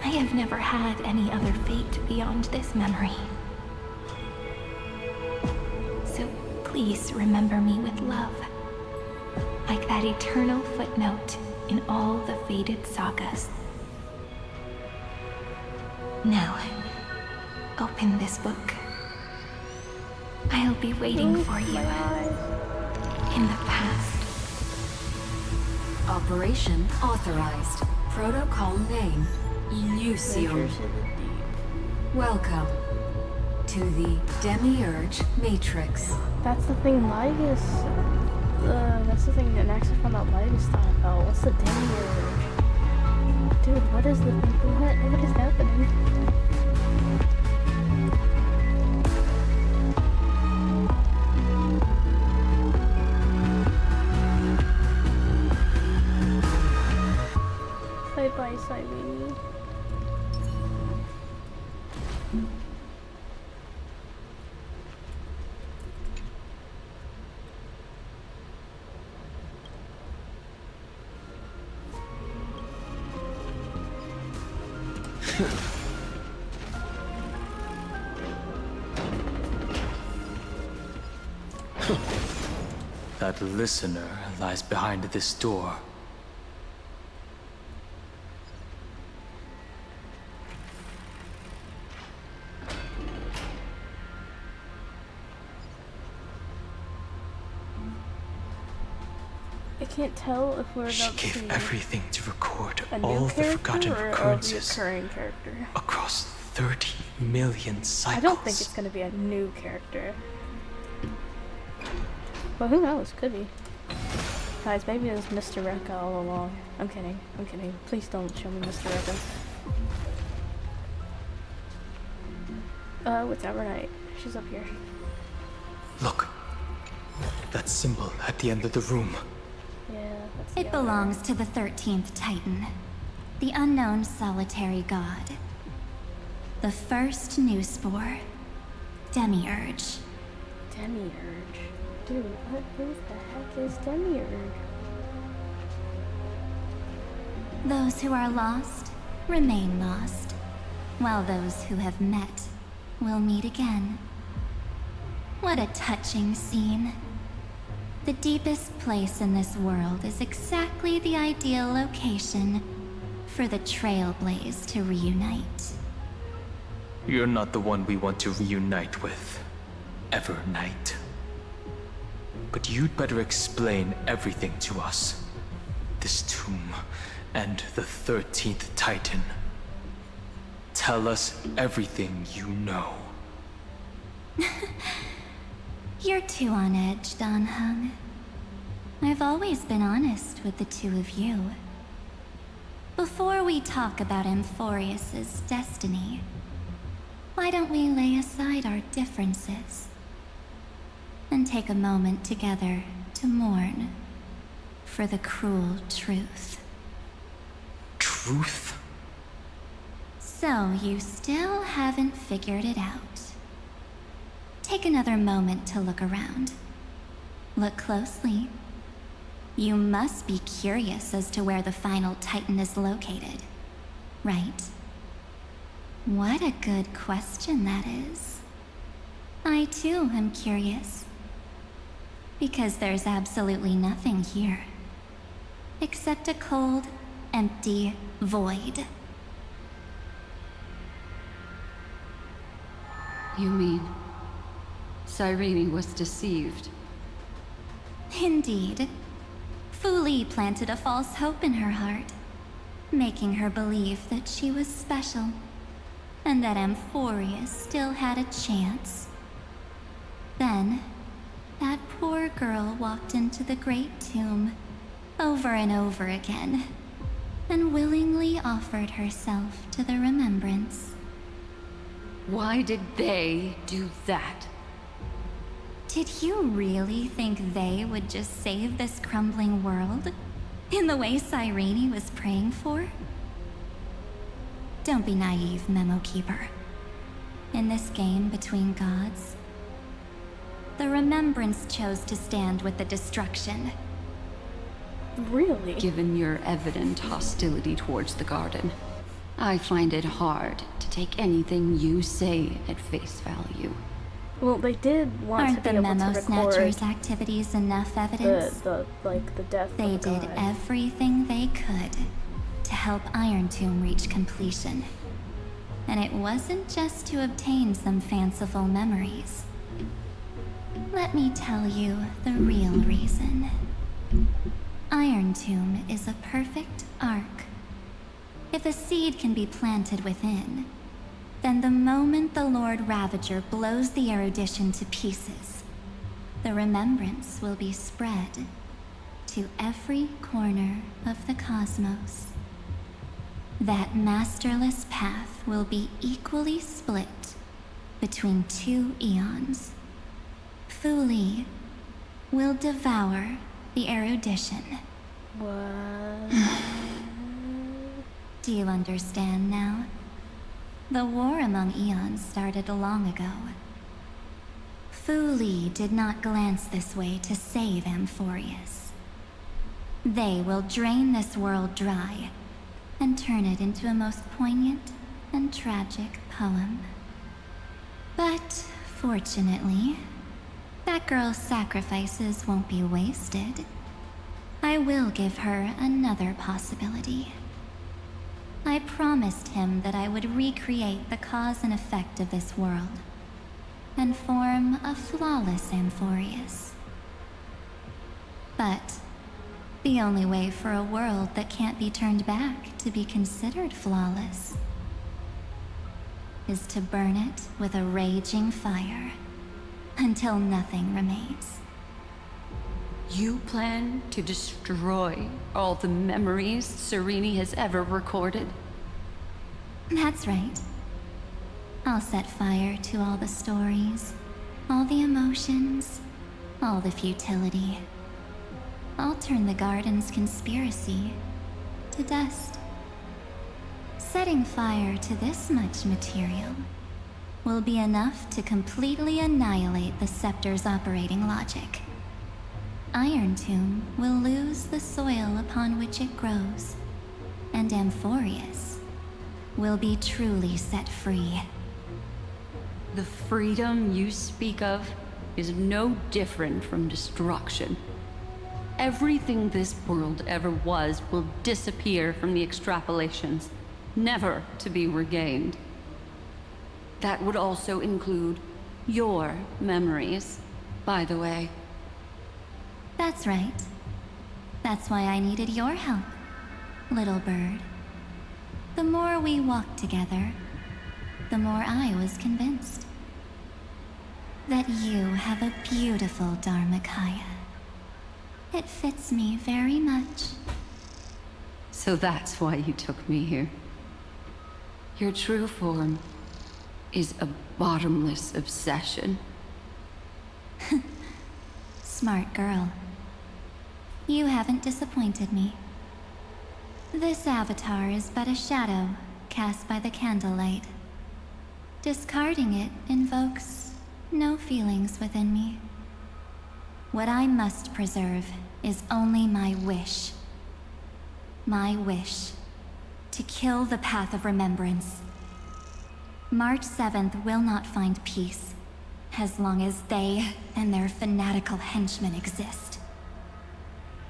I have never had any other fate beyond this memory. So please remember me with love, like that eternal footnote in all the faded sagas. Now, open this book. I'll be waiting for you in the past. Operation authorized. Protocol name, Illusion. Welcome to the Demiurge Matrix. That's the thing Ligus That's the thing. An extra from that light is talking about. What's the demiurge? Dude, what is the what is happening? Bye-bye, Cyrene. That listener lies behind this door. I can't tell if we're She about to gave see everything to record a new all the character forgotten or a recurrences recurring character. across 30 million cycles. I don't think it's gonna be a new character. But who knows? Could be. Guys, maybe it was Mr. Rekka all along. I'm kidding. I'm kidding. Please don't show me Mr. Rekka. With Evernight. She's up here. Look. That symbol at the end of the room. Yeah, that's the It other. belongs to the 13th Titan, the unknown solitary god. The first new spore, Demiurge. Demiurge. Dude, what the heck is Demiurge? Those who are lost remain lost, while those who have met will meet again. What a touching scene. The deepest place in this world is exactly the ideal location for the Trailblaze to reunite. You're not the one we want to reunite with, Evernight. But you'd better explain everything to us. This tomb and the 13th Titan. Tell us everything you know. You're too on edge, Dan Heng. I've always been honest with the two of you. Before we talk about Amphorius's destiny, why don't we lay aside our differences and take a moment together to mourn for the cruel truth? Truth? So you still haven't figured it out. Take another moment to look around. Look closely. You must be curious as to where the final Titan is located, right? What a good question that is. I too am curious. Because there's absolutely nothing here. Except a cold, empty void. You mean Cyrene was deceived? Indeed. Fu Li planted a false hope in her heart, making her believe that she was special, and that Amphorius still had a chance. Then, that poor girl walked into the Great Tomb over and over again, and willingly offered herself to the remembrance. Why did they do that? Did you really think they would just save this crumbling world? In the way Cyrene was praying for? Don't be naive, Memo Keeper. In this game between gods, the Remembrance chose to stand with the destruction. Really? Given your evident hostility towards the garden, I find it hard to take anything you say at face value. Well, they did want Aren't to the be able Memo to Snatchers' record activities enough evidence? the death They of the did god. everything they could to help Iron Tomb reach completion. And it wasn't just to obtain some fanciful memories. Let me tell you the real reason. Iron Tomb is a perfect arc. If a seed can be planted within, then the moment the Lord Ravager blows the erudition to pieces, the remembrance will be spread to every corner of the cosmos. That masterless path will be equally split between 2 eons. Fu Li will devour the erudition. What? Do you understand now? The war among eons started long ago. Fu Li did not glance this way to save Amphorius. They will drain this world dry and turn it into a most poignant and tragic poem. But fortunately, that girl's sacrifices won't be wasted. I will give her another possibility. I promised him that I would recreate the cause and effect of this world and form a flawless Amphorius. But the only way for a world that can't be turned back to be considered flawless is to burn it with a raging fire until nothing remains. You plan to destroy all the memories Serene has ever recorded? That's right. I'll set fire to all the stories, all the emotions, all the futility. I'll turn the garden's conspiracy to dust. Setting fire to this much material will be enough to completely annihilate the scepter's operating logic. Iron Tomb will lose the soil upon which it grows, and Amphorius will be truly set free. The freedom you speak of is no different from destruction. Everything this world ever was will disappear from the extrapolations, never to be regained. That would also include your memories, by the way. That's right. That's why I needed your help, little bird. The more we walked together, the more I was convinced that you have a beautiful Dharmakaya. It fits me very much. So that's why you took me here. Your true form is a bottomless obsession. Smart girl. You haven't disappointed me. This avatar is but a shadow cast by the candlelight. Discarding it invokes no feelings within me. What I must preserve is only my wish. My wish to kill the path of remembrance. March 7th will not find peace as long as they and their fanatical henchmen exist.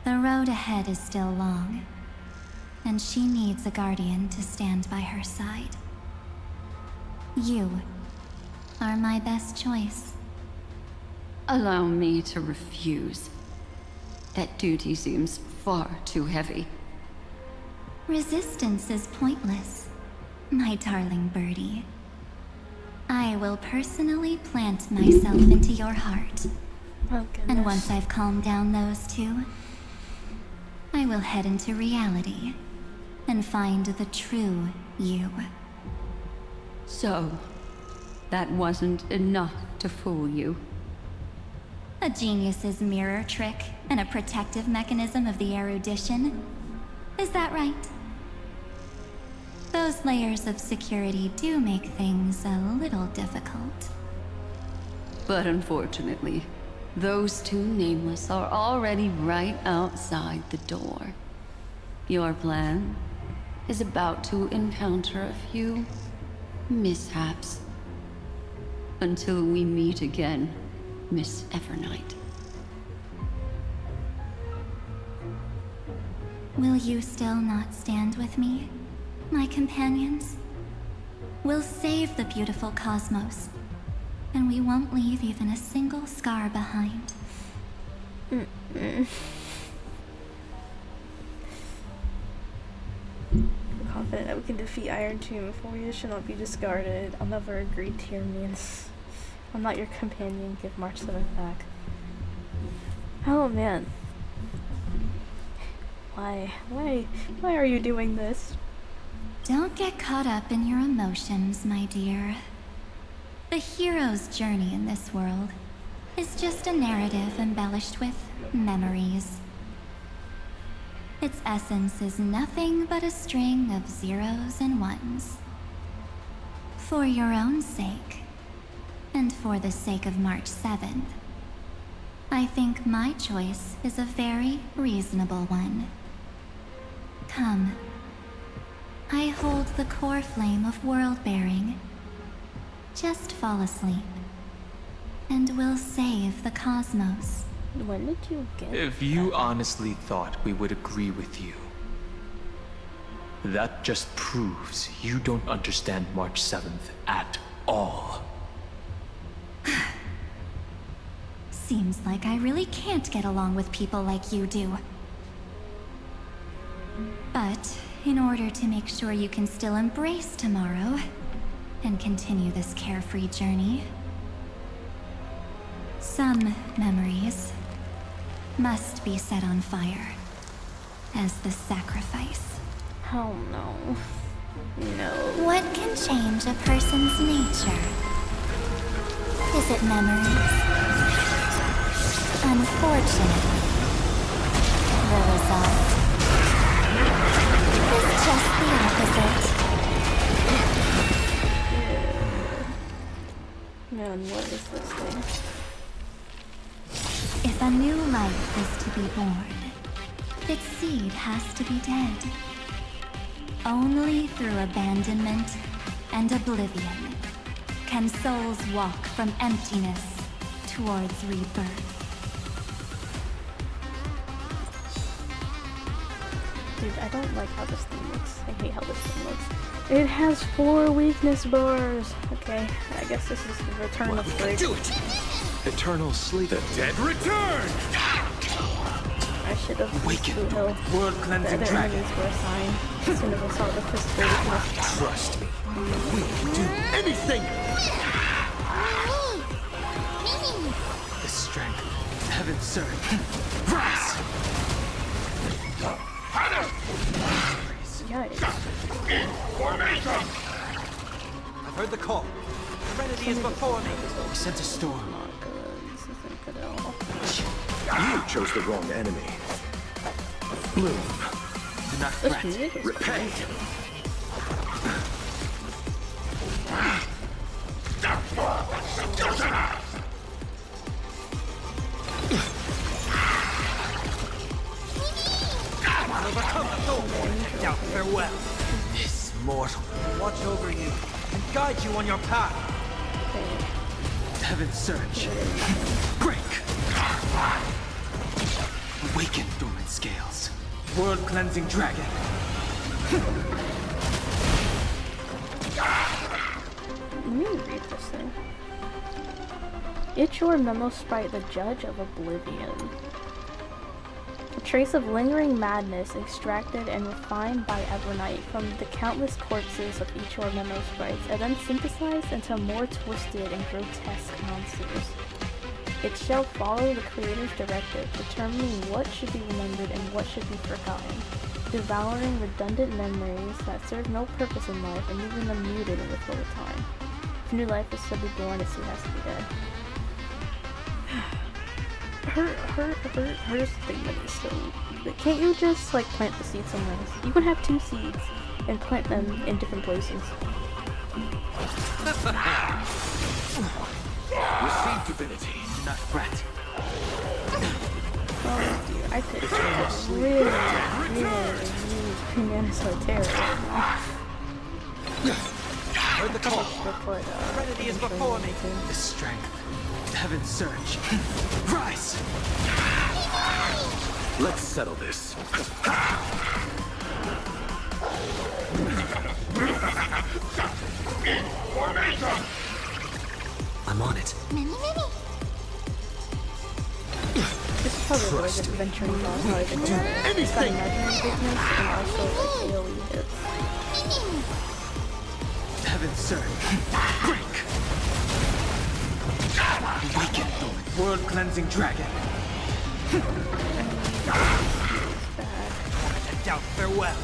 The road ahead is still long, and she needs a guardian to stand by her side. You are my best choice. Allow me to refuse. That duty seems far too heavy. Resistance is pointless, my darling birdie. I will personally plant myself into your heart. Oh, goodness. And once I've calmed down those two, I will head into reality and find the true you. So, that wasn't enough to fool you. A genius's mirror trick and a protective mechanism of the erudition. Is that right? Those layers of security do make things a little difficult. But unfortunately, those two nameless are already right outside the door. Your plan is about to encounter a few mishaps. Until we meet again, Miss Evernight. Will you still not stand with me, my companions? We'll save the beautiful cosmos, and we won't leave even a single scar behind. I'm confident that we can defeat Iron Tomb. Euphoria should not be discarded. I'll never agree to your means. I'm not your companion. Give March 7th back. Oh man. Why are you doing this? Don't get caught up in your emotions, my dear. The hero's journey in this world is just a narrative embellished with memories. Its essence is nothing but a string of zeros and ones. For your own sake, and for the sake of March 7th, I think my choice is a very reasonable one. Come. I hold the core flame of world-bearing. Just fall asleep, and we'll save the cosmos. When did you get If you honestly thought we would agree with you, that just proves you don't understand March 7th at all. Seems like I really can't get along with people like you do. But in order to make sure you can still embrace tomorrow and continue this carefree journey, some memories must be set on fire as the sacrifice. Oh no. No. What can change a person's nature? Is it memories? Unfortunately, the result is just the opposite. Man, what is this thing? If a new life is to be born, its seed has to be dead. Only through abandonment and oblivion can souls walk from emptiness towards rebirth. Dude, I don't like how this thing looks. I hate how this thing looks. It has 4 weakness bars. Okay, I guess this is the return of Drake. Do it! Eternal sleep. The dead return! I should have Awaken, used Blue Hill. World The cleansing other dragon. enemies were assigned as soon as I saw the physical weakness. Trust me. We can do anything! The strength. Heaven's surge. Rise! Yikes. I've heard the call. Serenity is before me. We sent a storm. Not good. This isn't good at all. You chose the wrong enemy. Bloom. Do not This fret. music is Repent. Overcome the thorn and doubt farewell. This mortal will watch over you and guide you on your path. Heaven's surge. Break! Awaken, dormant scales. World cleansing dragon. Let me read this thing. It's your memo sprite, the Judge of Oblivion. A trace of lingering madness extracted and refined by Evernight from the countless corpses of each your memo sprites, and then synthesized into more twisted and grotesque monsters. It shall follow the creator's directive, determining what should be remembered and what should be forgotten, devouring redundant memories that serve no purpose in life and leaving them muted in the flow of time. If new life is to be born, its seed has to be dead. Her statement is so... Can't you just, like, plant the seed somewhere else? You can have 2 seeds and plant them in different places. Receive divinity. Do not fret. Oh dear, I could really use Queen Solitaire right now. Heard the call. But, Serenity is before me. The strength. Heaven's surge. Rise! Let's settle this. I'm on it. This is probably where the adventuring boss probably can do it. It's got imaginary weakness and also like AoE hits. Heaven's surge. Break! Awaken, dormant. World cleansing dragon. To doubt farewell.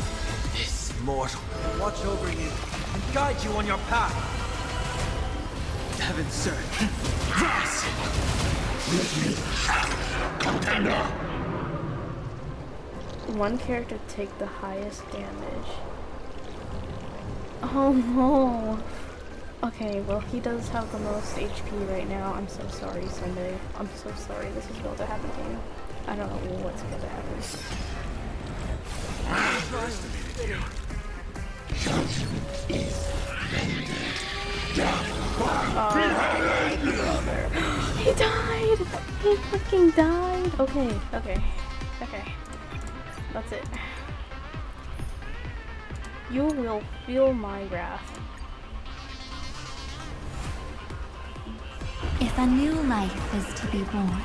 This mortal will watch over you and guide you on your path. Heaven, sir. Rise! One character take the highest damage. Oh no! Okay, well he does have the most HP right now. I'm so sorry, Sunday. I'm so sorry this is about to happen to you. I don't know what's going to happen. He died! He fucking died! Okay. That's it. You will feel my wrath. If a new life is to be born,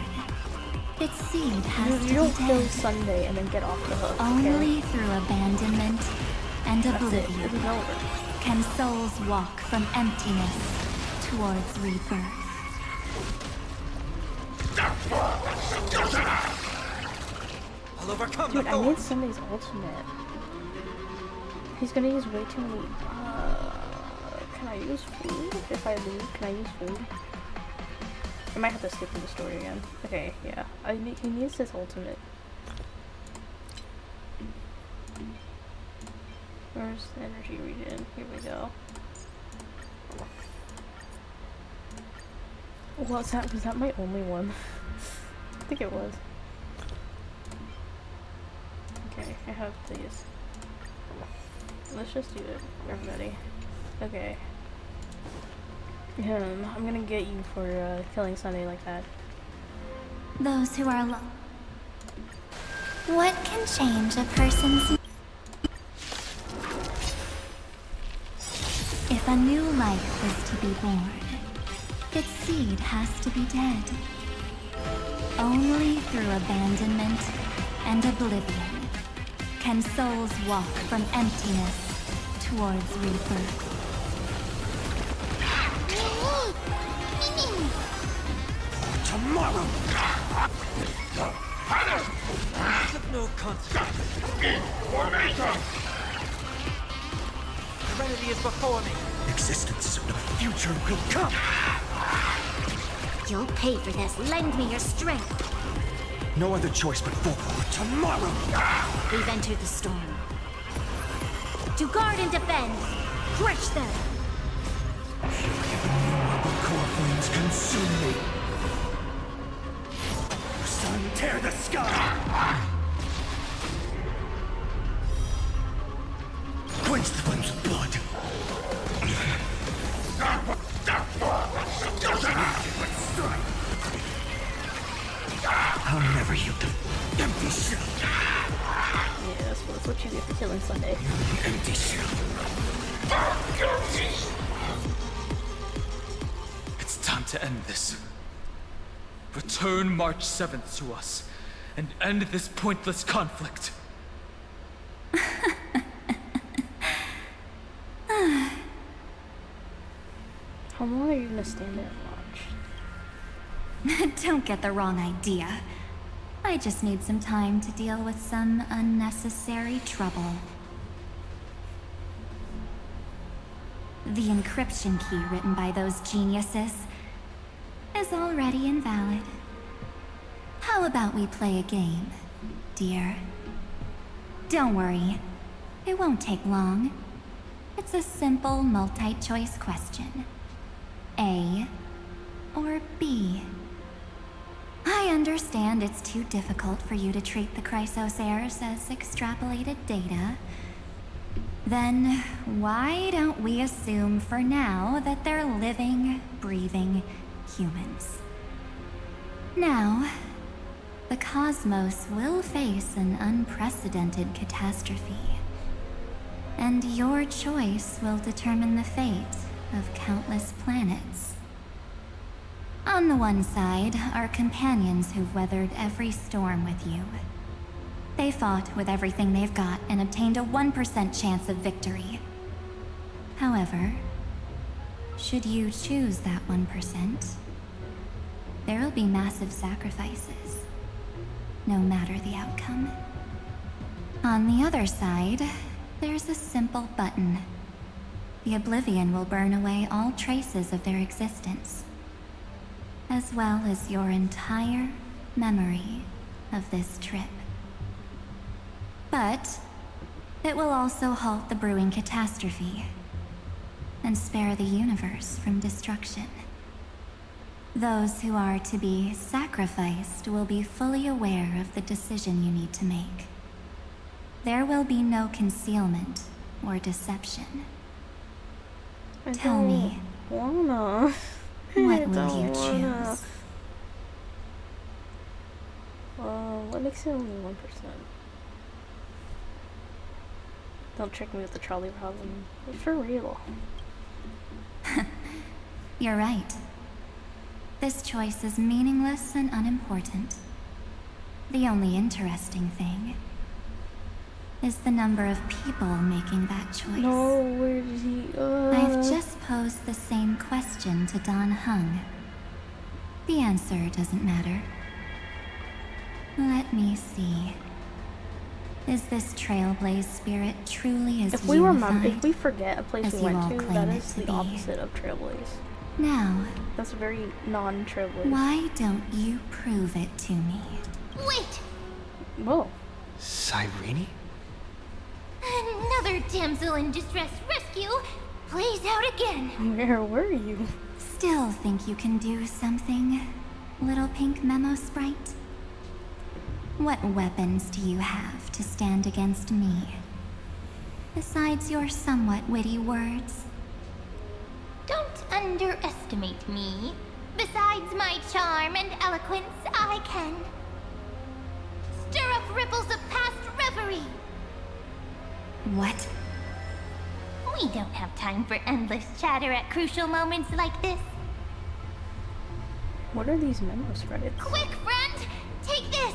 its seed has to You don't be kill dead. Sunday and then get off the hook. Only Okay? through abandonment and That's it. oblivion This is over. can souls walk from emptiness towards rebirth. I'll overcome Dude, the I thorns. need Sunday's ultimate. He's gonna use way too many. Can I use food? If I leave, can I use food? I might have to skip through the story again. Okay, yeah. He needs his ultimate. Where's the energy regen? Here we go. Was that my only one? I think it was. Okay, I have these. Let's just do it, everybody. Okay. I'm gonna get you for killing Sunday like that. Those who are What can change a person's... If a new life is to be born, its seed has to be dead. Only through abandonment and oblivion can souls walk from emptiness towards rebirth. Tomorrow! Of no consequence. Serenity is before me. Existence of the future will come. You'll pay for this. Lend me your strength. No other choice but forward. Tomorrow! We've entered the storm. To guard and defend. Crush them. Core flames consume me. Sun, tear the sky! Quench the flames with blood. I'll never yield to empty shell. Yes, well, that's what you get for killing Sunday. Empty shell. It's time to end this. Return March 7th to us, and end this pointless conflict. How long are you gonna stand there and watch? Don't get the wrong idea. I just need some time to deal with some unnecessary trouble. The encryption key written by those geniuses is already invalid. How about we play a game, dear? Don't worry, it won't take long. It's a simple multi-choice question. A or B? I understand it's too difficult for you to treat the Chrysos heirs as extrapolated data. Then why don't we assume for now that they're living, breathing humans? Now, the cosmos will face an unprecedented catastrophe. And your choice will determine the fate of countless planets. On the one side are companions who've weathered every storm with you. They fought with everything they've got and obtained a 1% chance of victory. However, should you choose that 1%, there'll be massive sacrifices no matter the outcome. On the other side, there's a simple button. The oblivion will burn away all traces of their existence, as well as your entire memory of this trip. But it will also halt the brewing catastrophe and spare the universe from destruction. Those who are to be sacrificed will be fully aware of the decision you need to make. There will be no concealment or deception. Tell me, wanna. what will you choose? What makes it only 1%? Don't trick me with the trolley problem. For real. You're right. This choice is meaningless and unimportant. The only interesting thing is the number of people making that choice. No, where did he... I've just posed the same question to Dan Heng. The answer doesn't matter. Let me see. Is this trailblaze spirit truly as if we forget a place as we you went all to, claim that it is to the be? opposite of trailblaze. Now, That's very non-trailblaze. why don't you prove it to me? Wait! Whoa. Cyrene? Another damsel in distress rescue plays out again. Where were you? Still think you can do something, little pink memo sprite? What weapons do you have to stand against me? Besides your somewhat witty words? Don't underestimate me. Besides my charm and eloquence, I can stir up ripples of past reverie. What? We don't have time for endless chatter at crucial moments like this. What are these memo spreads? Quick, friend! Take this!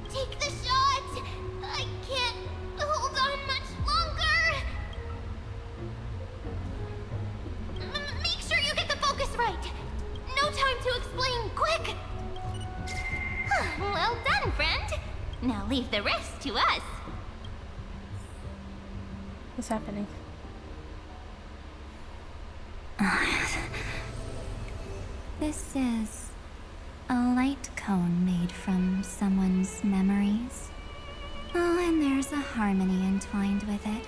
Take the shot! I can't hold on much longer! Make sure you get the focus right! No time to explain, quick! Well done, friend! Now leave the rest to us. What's happening? This is a light cone made from someone's memories. Oh, and there's a harmony entwined with it.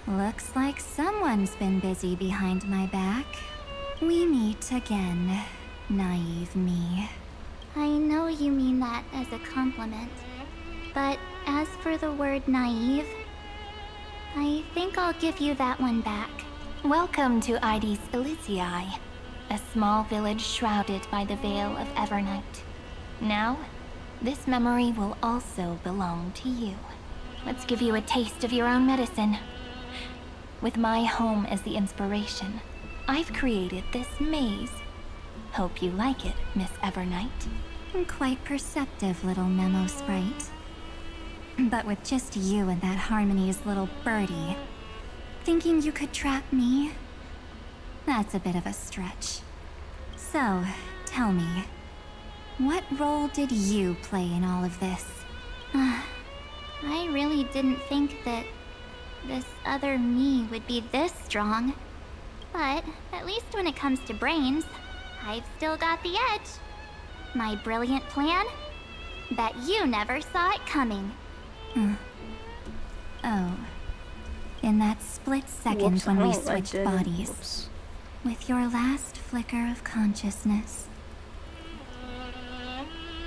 Looks like someone's been busy behind my back. We meet again, naive me. I know you mean that as a compliment, but as for the word naive, I think I'll give you that one back. Welcome to Ides Elysiae, a small village shrouded by the veil of Evernight. Now, this memory will also belong to you. Let's give you a taste of your own medicine. With my home as the inspiration, I've created this maze. Hope you like it, Miss Evernight. Quite perceptive little memo sprite. But with just you and that Harmony's little birdie, thinking you could trap me? That's a bit of a stretch. So, tell me, what role did you play in all of this? I really didn't think that this other me would be this strong. But at least when it comes to brains, I've still got the edge. My brilliant plan? Bet you never saw it coming. Oh. In that split second Whoops, when we I switched didn't. bodies. Whoops. With your last flicker of consciousness,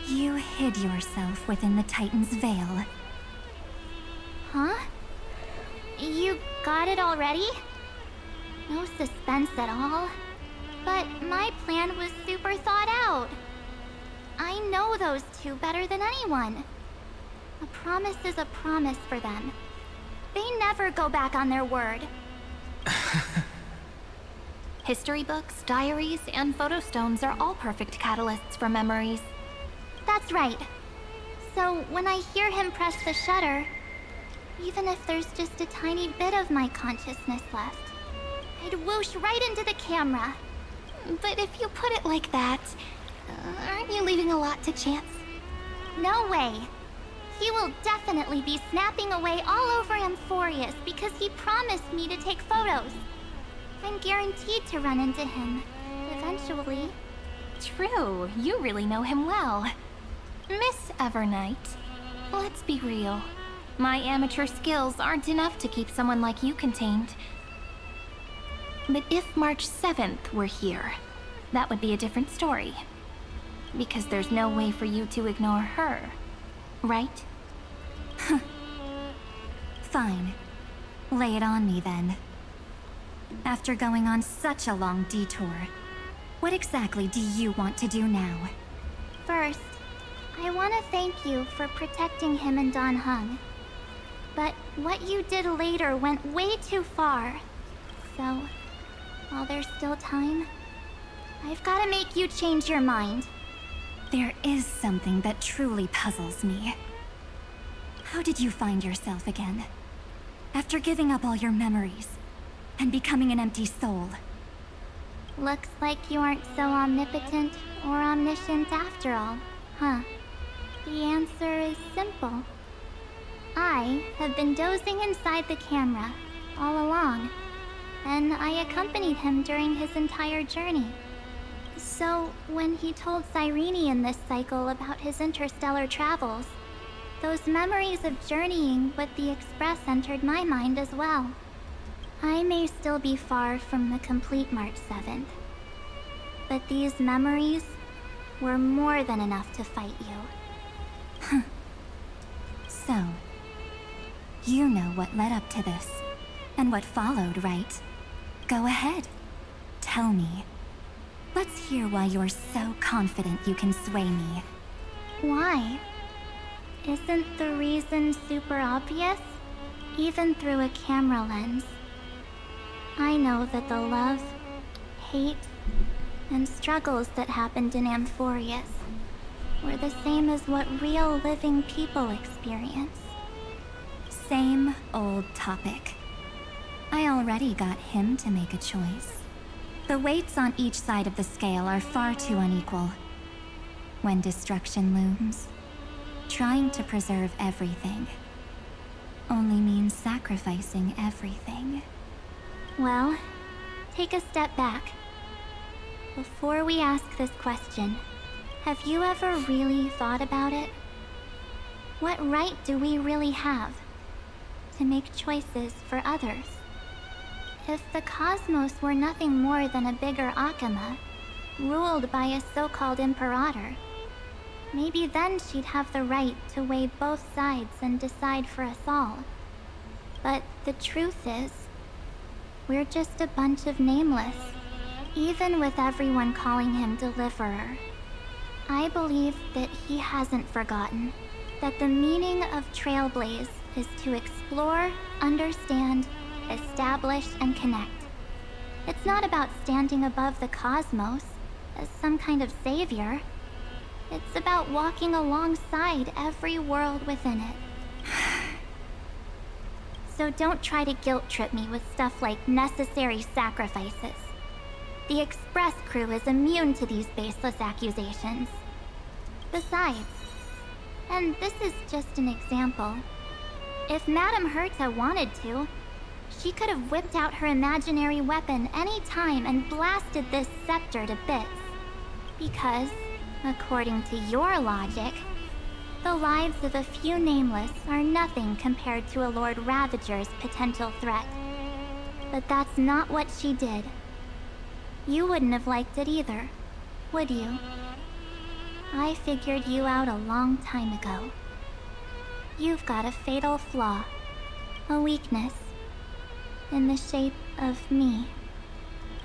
you hid yourself within the Titan's veil. Huh? You got it already? No suspense at all. But my plan was super thought out. I know those two better than anyone. A promise is a promise for them. They never go back on their word. History books, diaries, and photo stones are all perfect catalysts for memories. That's right. So when I hear him press the shutter, even if there's just a tiny bit of my consciousness left, I'd whoosh right into the camera. But if you put it like that, Aren't you leaving a lot to chance? No way. He will definitely be snapping away all over Amphorius because he promised me to take photos. I'm guaranteed to run into him. Eventually. True, you really know him well. Miss Evernight, let's be real. My amateur skills aren't enough to keep someone like you contained. But if March 7th were here, that would be a different story. Because there's no way for you to ignore her, right? Fine. Lay it on me then. After going on such a long detour, what exactly do you want to do now? First, I want to thank you for protecting him and Dan Heng. But what you did later went way too far. So, while there's still time, I've got to make you change your mind. There is something that truly puzzles me. How did you find yourself again? After giving up all your memories and becoming an empty soul. Looks like you aren't so omnipotent or omniscient after all, huh? The answer is simple. I have been dozing inside the camera all along, and I accompanied him during his entire journey. So, when he told Cyrene in this cycle about his interstellar travels, those memories of journeying with the Express entered my mind as well. I may still be far from the complete March 7th, but these memories were more than enough to fight you. So, you know what led up to this, and what followed, right? Go ahead. Tell me. Let's hear why you're so confident you can sway me. Why? Isn't the reason super obvious? Even through a camera lens. I know that the love, hate, and struggles that happened in Amphorius were the same as what real living people experience. Same old topic. I already got him to make a choice. The weights on each side of the scale are far too unequal. When destruction looms, trying to preserve everything only means sacrificing everything. Well, take a step back. Before we ask this question, have you ever really thought about it? What right do we really have to make choices for others? If the cosmos were nothing more than a bigger Akama, ruled by a so-called imperator, maybe then she'd have the right to weigh both sides and decide for us all. But the truth is, we're just a bunch of nameless, even with everyone calling him Deliverer. I believe that he hasn't forgotten that the meaning of Trailblaze is to explore, understand, establish, and connect. It's not about standing above the cosmos as some kind of savior. It's about walking alongside every world within it. So don't try to guilt trip me with stuff like necessary sacrifices. The Express crew is immune to these baseless accusations. Besides, and this is just an example, if Madame Herta wanted to, she could have whipped out her imaginary weapon any time and blasted this scepter to bits. Because, according to your logic, the lives of a few nameless are nothing compared to a Lord Ravager's potential threat. But that's not what she did. You wouldn't have liked it either, would you? I figured you out a long time ago. You've got a fatal flaw, a weakness, in the shape of me.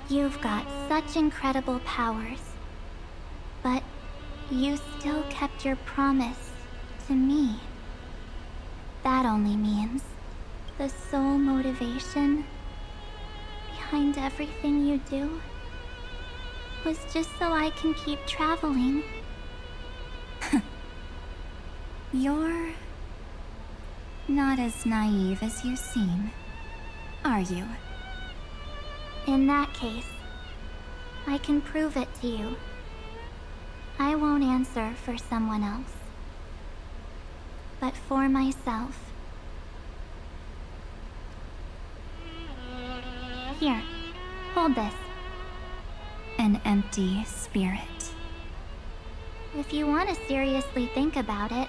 You've got such incredible powers, but you still kept your promise to me. That only means the sole motivation behind everything you do was just so I can keep traveling. You're not as naive as you seem, are you? In that case, I can prove it to you. I won't answer for someone else, but for myself. Here, hold this. An empty spirit. If you want to seriously think about it,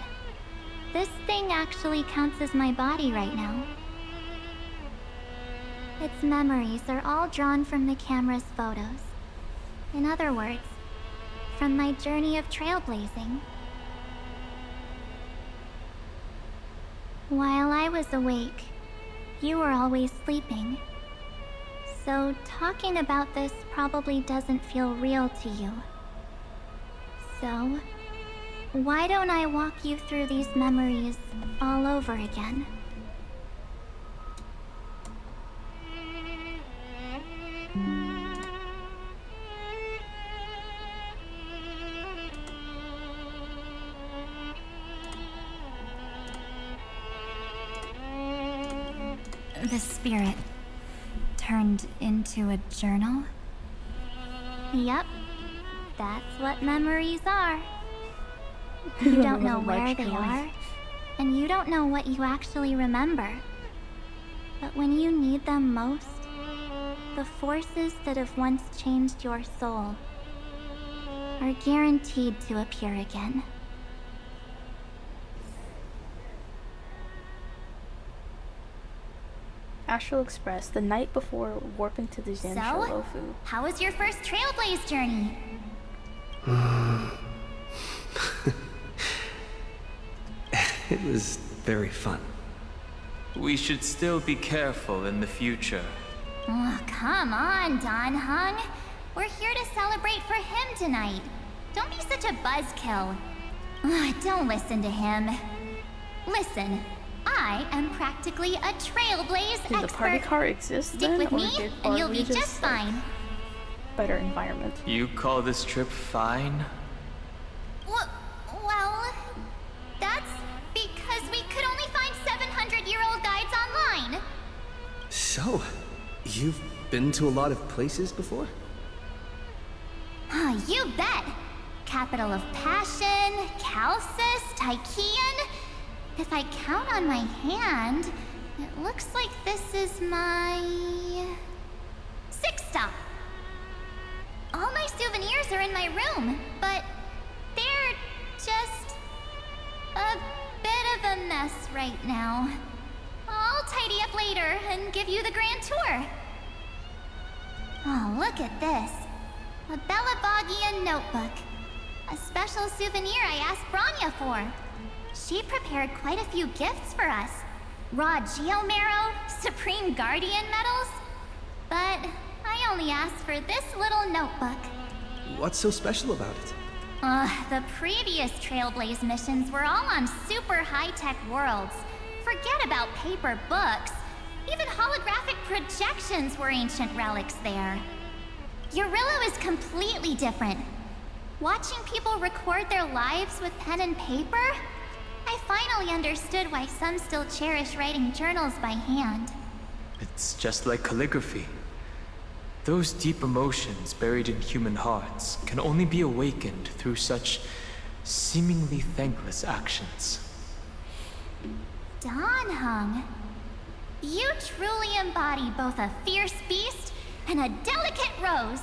this thing actually counts as my body right now. Its memories are all drawn from the camera's photos. In other words, from my journey of trailblazing. While I was awake, you were always sleeping. So talking about this probably doesn't feel real to you. So, why don't I walk you through these memories all over again? The spirit turned into a journal? Yep, that's what memories are. You don't know where they are, and you don't know what you actually remember. But when you need them most, the forces that have once changed your soul are guaranteed to appear again. Astral Express, the night before warping to the Zanshou So, Lofu. how was your first Trailblaze journey? It was very fun. We should still be careful in the future. Oh, come on, Don Hung. We're here to celebrate for him tonight. Don't be such a buzzkill. Don't listen to him. Listen, I am practically a Trailblaze Did expert. the party car exist Stick then, with or me, did and you'll RV be just like, fine. better environment? You call this trip fine? Well, that's because we could only find 700-year-old guides online. So, you've been to a lot of places before? You bet. Capital of Passion, Calcis, Tychean. If I count on my hand, it looks like this is my 6th stop. All my souvenirs are in my room, but they're just a bit of a mess right now. I'll tidy up later and give you the grand tour. Oh, look at this. A Belabogian notebook. A special souvenir I asked Branya for. She prepared quite a few gifts for us. Raw Geomarrow, Supreme Guardian medals. But I only asked for this little notebook. What's so special about it? The previous Trailblaze missions were all on super high-tech worlds. Forget about paper books. Even holographic projections were ancient relics there. Eurillo is completely different. Watching people record their lives with pen and paper, I finally understood why some still cherish writing journals by hand. It's just like calligraphy. Those deep emotions buried in human hearts can only be awakened through such seemingly thankless actions. Don Hung, you truly embody both a fierce beast and a delicate rose.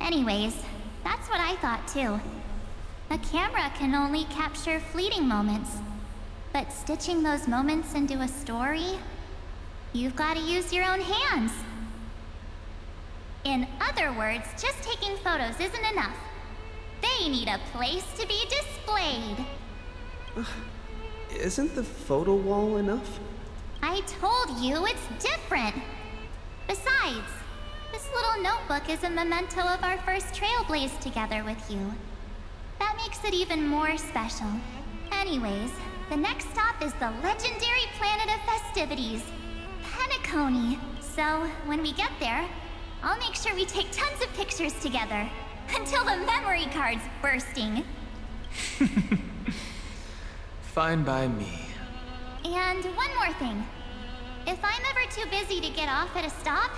Anyways, that's what I thought too. A camera can only capture fleeting moments, but stitching those moments into a story, you've got to use your own hands. In other words, just taking photos isn't enough. They need a place to be displayed. Isn't the photo wall enough? I told you it's different. Besides, this little notebook is a memento of our first Trailblaze together with you. That makes it even more special. Anyways, the next stop is the legendary planet of festivities, Penacony. So, when we get there, I'll make sure we take tons of pictures together. Until the memory card's bursting. Fine by me. And one more thing. If I'm ever too busy to get off at a stop,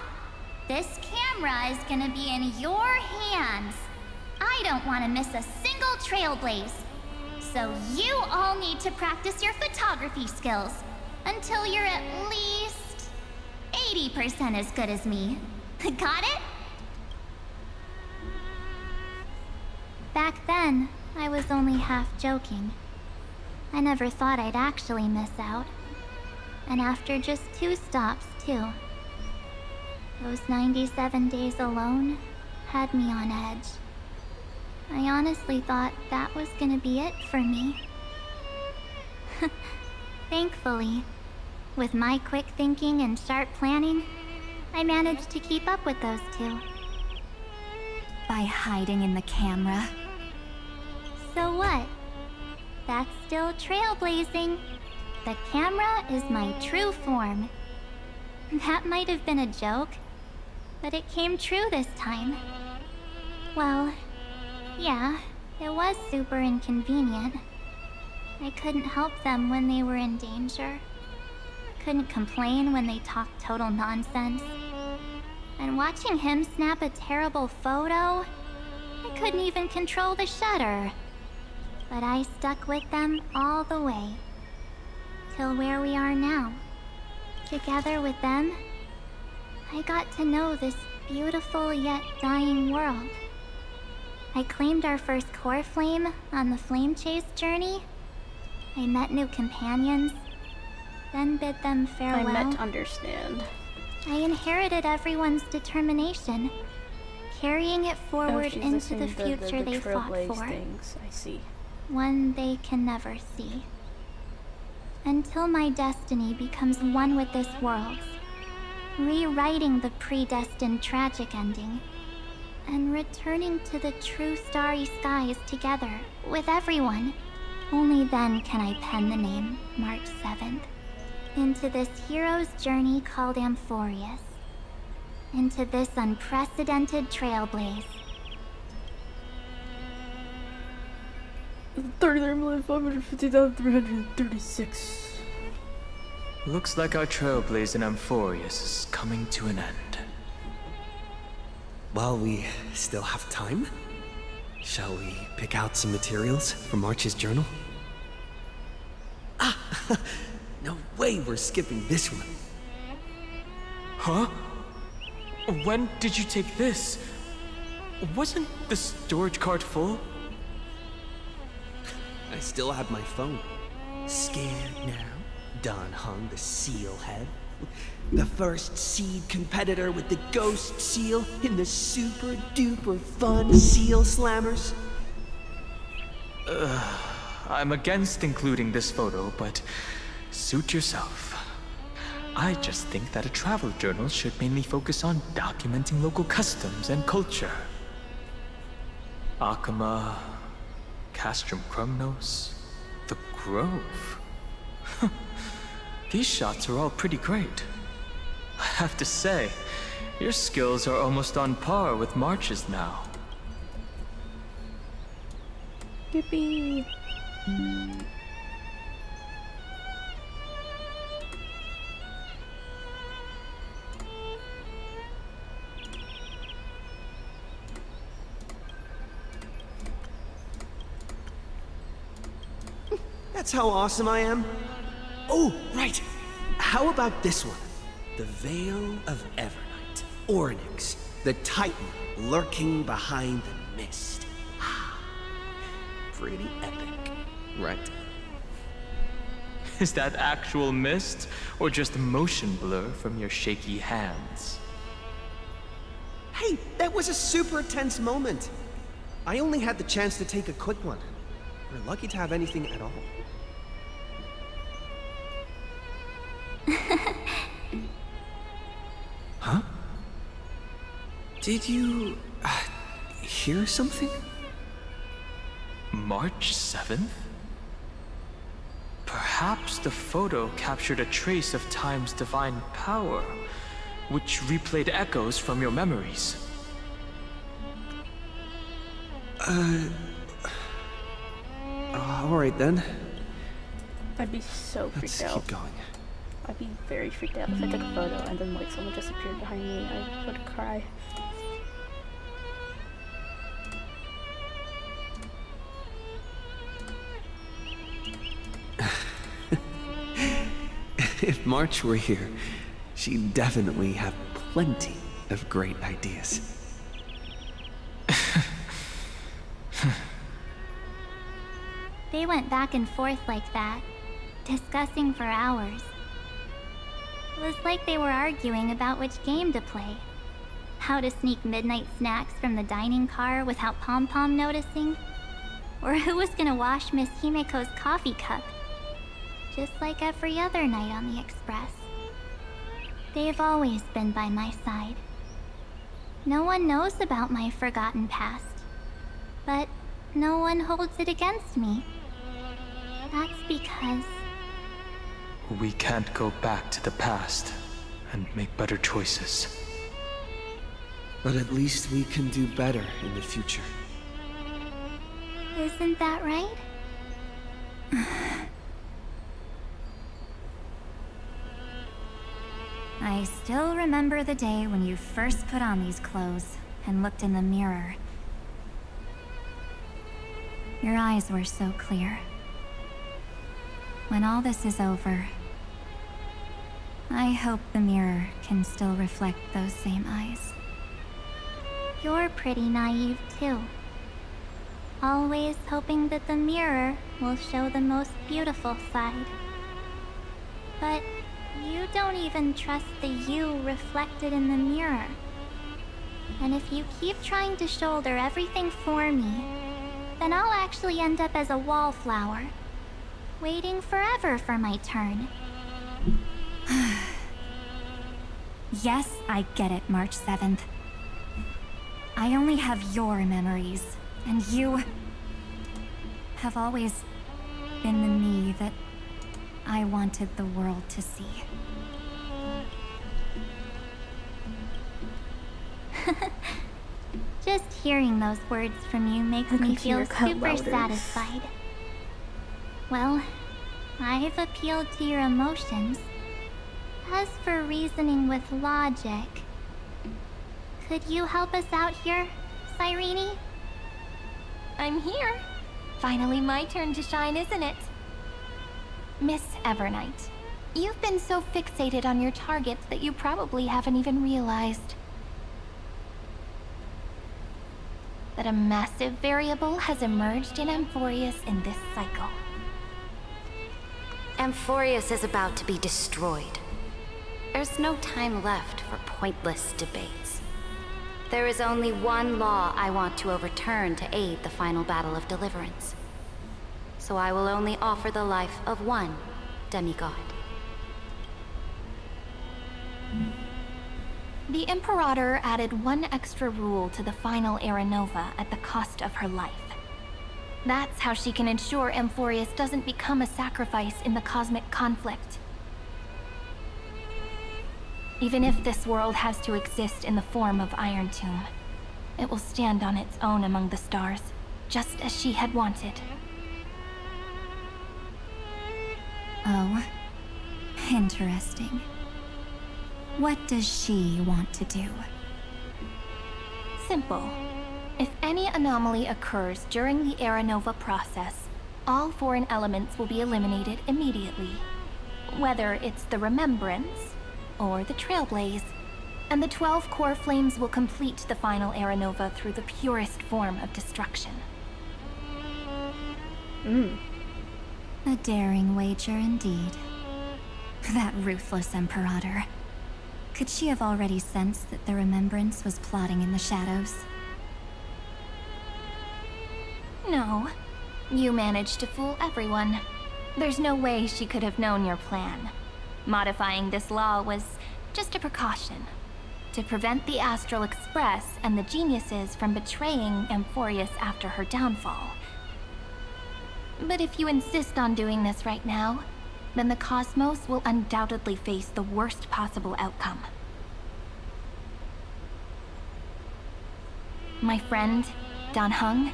this camera is gonna be in your hands. I don't want to miss a single trailblaze. So you all need to practice your photography skills until you're at least 80% as good as me. Got it? Back then, I was only half joking. I never thought I'd actually miss out. And after just 2 stops, too. Those 97 days alone had me on edge. I honestly thought that was gonna be it for me. Thankfully, with my quick thinking and sharp planning, I managed to keep up with those 2. By hiding in the camera. So what? That's still trailblazing. The camera is my true form. That might have been a joke, but it came true this time. Well, yeah, it was super inconvenient. I couldn't help them when they were in danger. Couldn't complain when they talked total nonsense. And watching him snap a terrible photo, I couldn't even control the shutter. But I stuck with them all the way. Till where we are now. Together with them, I got to know this beautiful yet dying world. I claimed our first core flame on the flame chase journey. I met new companions, then bid them farewell. I met to understand. I inherited everyone's determination, carrying it forward into the future they fought for. Things. I see. One they can never see. Until my destiny becomes one with this world's, rewriting the predestined tragic ending, and returning to the true starry skies together with everyone. Only then can I pen the name March 7th. Into this hero's journey called Amphorius. Into this unprecedented trailblaze. 39,550,336. Looks like our trailblaze in Amphorius is coming to an end. While we still have time, shall we pick out some materials for March's journal? Ah! No way we're skipping this one. Huh? When did you take this? Wasn't the storage cart full? I still have my phone. Scared now? Don Hung, the seal head. The first seed competitor with the ghost seal in the super duper fun seal slammers. I'm against including this photo, but suit yourself. I just think that a travel journal should mainly focus on documenting local customs and culture. Akama, Castrum Krumnos, the Grove. These shots are all pretty great. I have to say, your skills are almost on par with March's now. Yippee! That's how awesome I am. Oh, right. How about this one? The Veil of Evernight. Ornyx, the Titan lurking behind the mist. Pretty epic, right? Is that actual mist, or just motion blur from your shaky hands? Hey, that was a super tense moment. I only had the chance to take a quick one. We're lucky to have anything at all. Huh? Did you hear something? March 7th? Perhaps the photo captured a trace of time's divine power, which replayed echoes from your memories. Alright then. I'd be so freaked Let's out. keep going. I'd be very freaked out if I took a photo and then like someone just appeared behind me. I would cry. If March were here, she'd definitely have plenty of great ideas. They went back and forth like that, discussing for hours. It was like they were arguing about which game to play. How to sneak midnight snacks from the dining car without Pom-Pom noticing. Or who was gonna wash Miss Himeko's coffee cup. Just like every other night on the Express. They've always been by my side. No one knows about my forgotten past. But no one holds it against me. That's because... We can't go back to the past and make better choices. But at least we can do better in the future. Isn't that right? I still remember the day when you first put on these clothes and looked in the mirror. Your eyes were so clear. When all this is over, I hope the mirror can still reflect those same eyes. You're pretty naive too. Always hoping that the mirror will show the most beautiful side. But you don't even trust the you reflected in the mirror. And if you keep trying to shoulder everything for me, then I'll actually end up as a wallflower, waiting forever for my turn. Yes, I get it, March 7th. I only have your memories, and you have always been the me that I wanted the world to see. Just hearing those words from you makes me feel super satisfied. Well, I've appealed to your emotions. As for reasoning with logic, could you help us out here, Cyrene? I'm here. Finally my turn to shine, isn't it? Miss Evernight, you've been so fixated on your targets that you probably haven't even realized that a massive variable has emerged in Amphorius in this cycle. Amphorius is about to be destroyed. There's no time left for pointless debates. There is only one law I want to overturn to aid the final battle of deliverance. So I will only offer the life of one demigod. The Imperator added one extra rule to the final Era Nova at the cost of her life. That's how she can ensure Amphorius doesn't become a sacrifice in the cosmic conflict. Even if this world has to exist in the form of Iron Tomb, it will stand on its own among the stars, just as she had wanted. Oh, interesting. What does she want to do? Simple. If any anomaly occurs during the Era Nova process, all foreign elements will be eliminated immediately. Whether it's the Remembrance or the Trailblaze, and the 12 core flames will complete the final Era Nova through the purest form of destruction. A daring wager indeed. That ruthless Imperator. Could she have already sensed that the Remembrance was plotting in the shadows? No. You managed to fool everyone. There's no way she could have known your plan. Modifying this law was just a precaution, to prevent the Astral Express and the geniuses from betraying Amphorius after her downfall. But if you insist on doing this right now, then the cosmos will undoubtedly face the worst possible outcome. My friend, Dan Heng,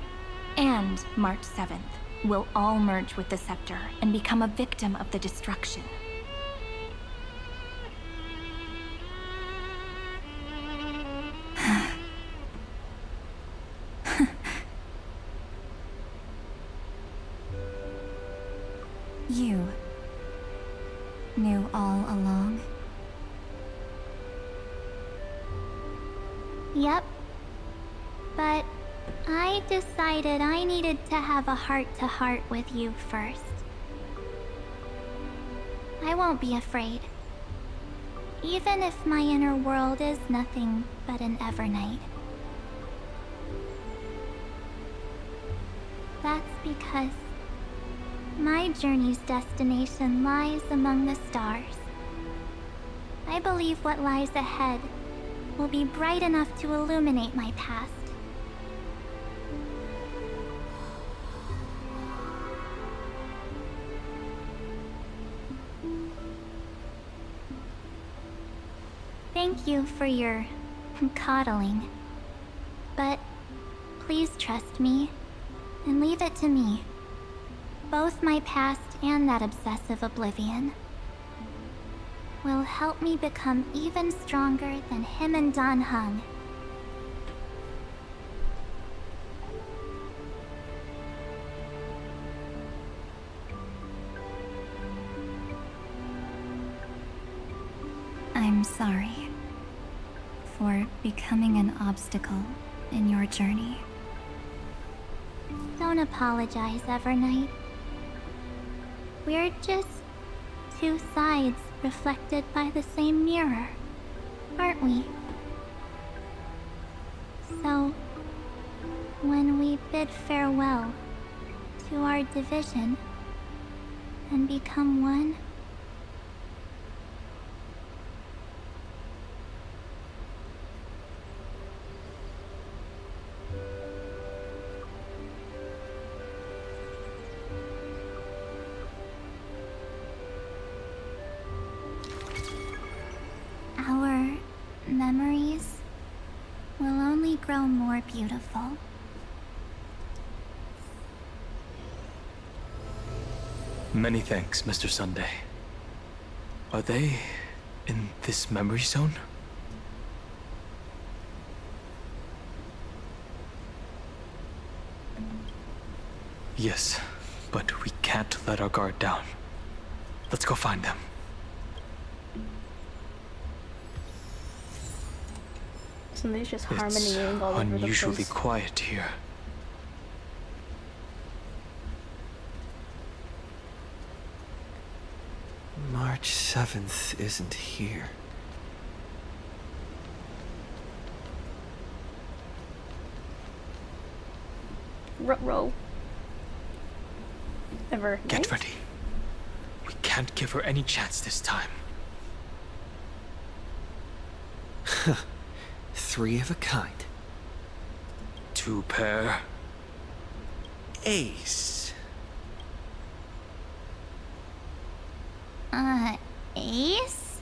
and March 7th will all merge with the Scepter and become a victim of the destruction. You. knew all along. Yep. But I decided I needed to have a heart-to-heart with you first. I won't be afraid. Even if my inner world is nothing but an Evernight. That's because my journey's destination lies among the stars. I believe what lies ahead will be bright enough to illuminate my past. Thank you for your coddling. But please trust me and leave it to me. Both my past and that obsessive oblivion will help me become even stronger than him and Dan Heng. I'm sorry for becoming an obstacle in your journey. Don't apologize, Evernight. We're just two sides reflected by the same mirror, aren't we? So, when we bid farewell to our division and become one, our memories will only grow more beautiful. Many thanks, Mr. Sunday. Are they in this memory zone? Yes, but we can't let our guard down. Let's go find them. Somebody's just It's harmonying all over the unusually place. quiet here. March 7th isn't here. Ruh-roh. Ever Get night? ready. We can't give her any chance this time. Three of a kind. Two pair. Ace. Ace?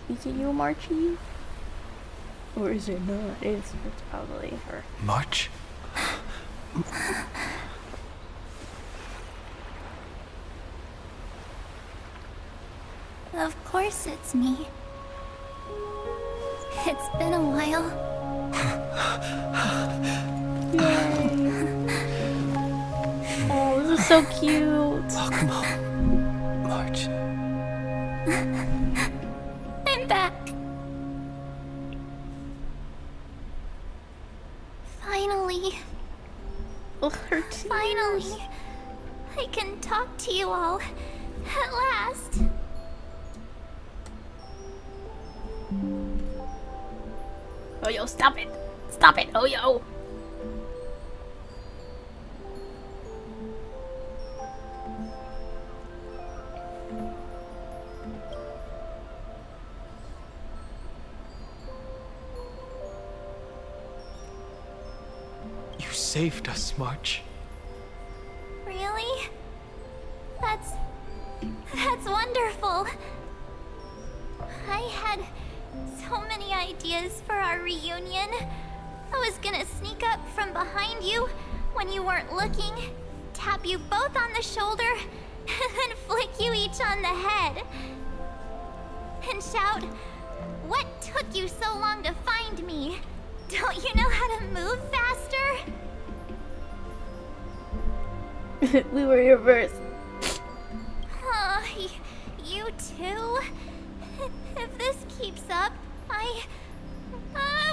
Is it you, Marchie? Or is it not? It's probably her. March? Of course it's me. It's been a while. Oh, this is so cute. Welcome home, March. I'm back. Finally. Oh, her tears. Finally. I can talk to you all. At last. Oh, yo, stop it. Stop it. Oh, yo. You saved us, March. Really? That's wonderful. I had so many ideas for our reunion. I was gonna sneak up from behind you when you weren't looking, tap you both on the shoulder, and then flick you each on the head. And shout, What took you so long to find me? Don't you know how to move faster? We were your first. You too? If this keeps up, I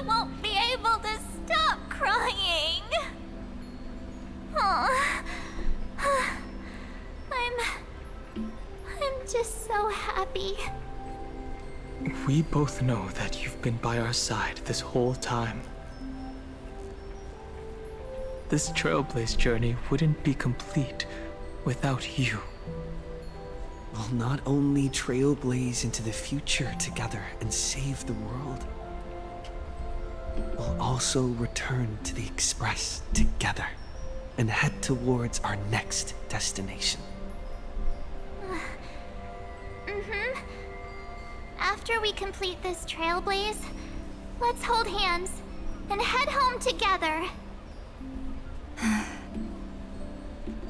won't be able to stop crying. I'm just so happy. We both know that you've been by our side this whole time. This Trailblaze journey wouldn't be complete without you. We'll not only trailblaze into the future together and save the world, we'll also return to the Express together and head towards our next destination. After we complete this trailblaze, let's hold hands and head home together.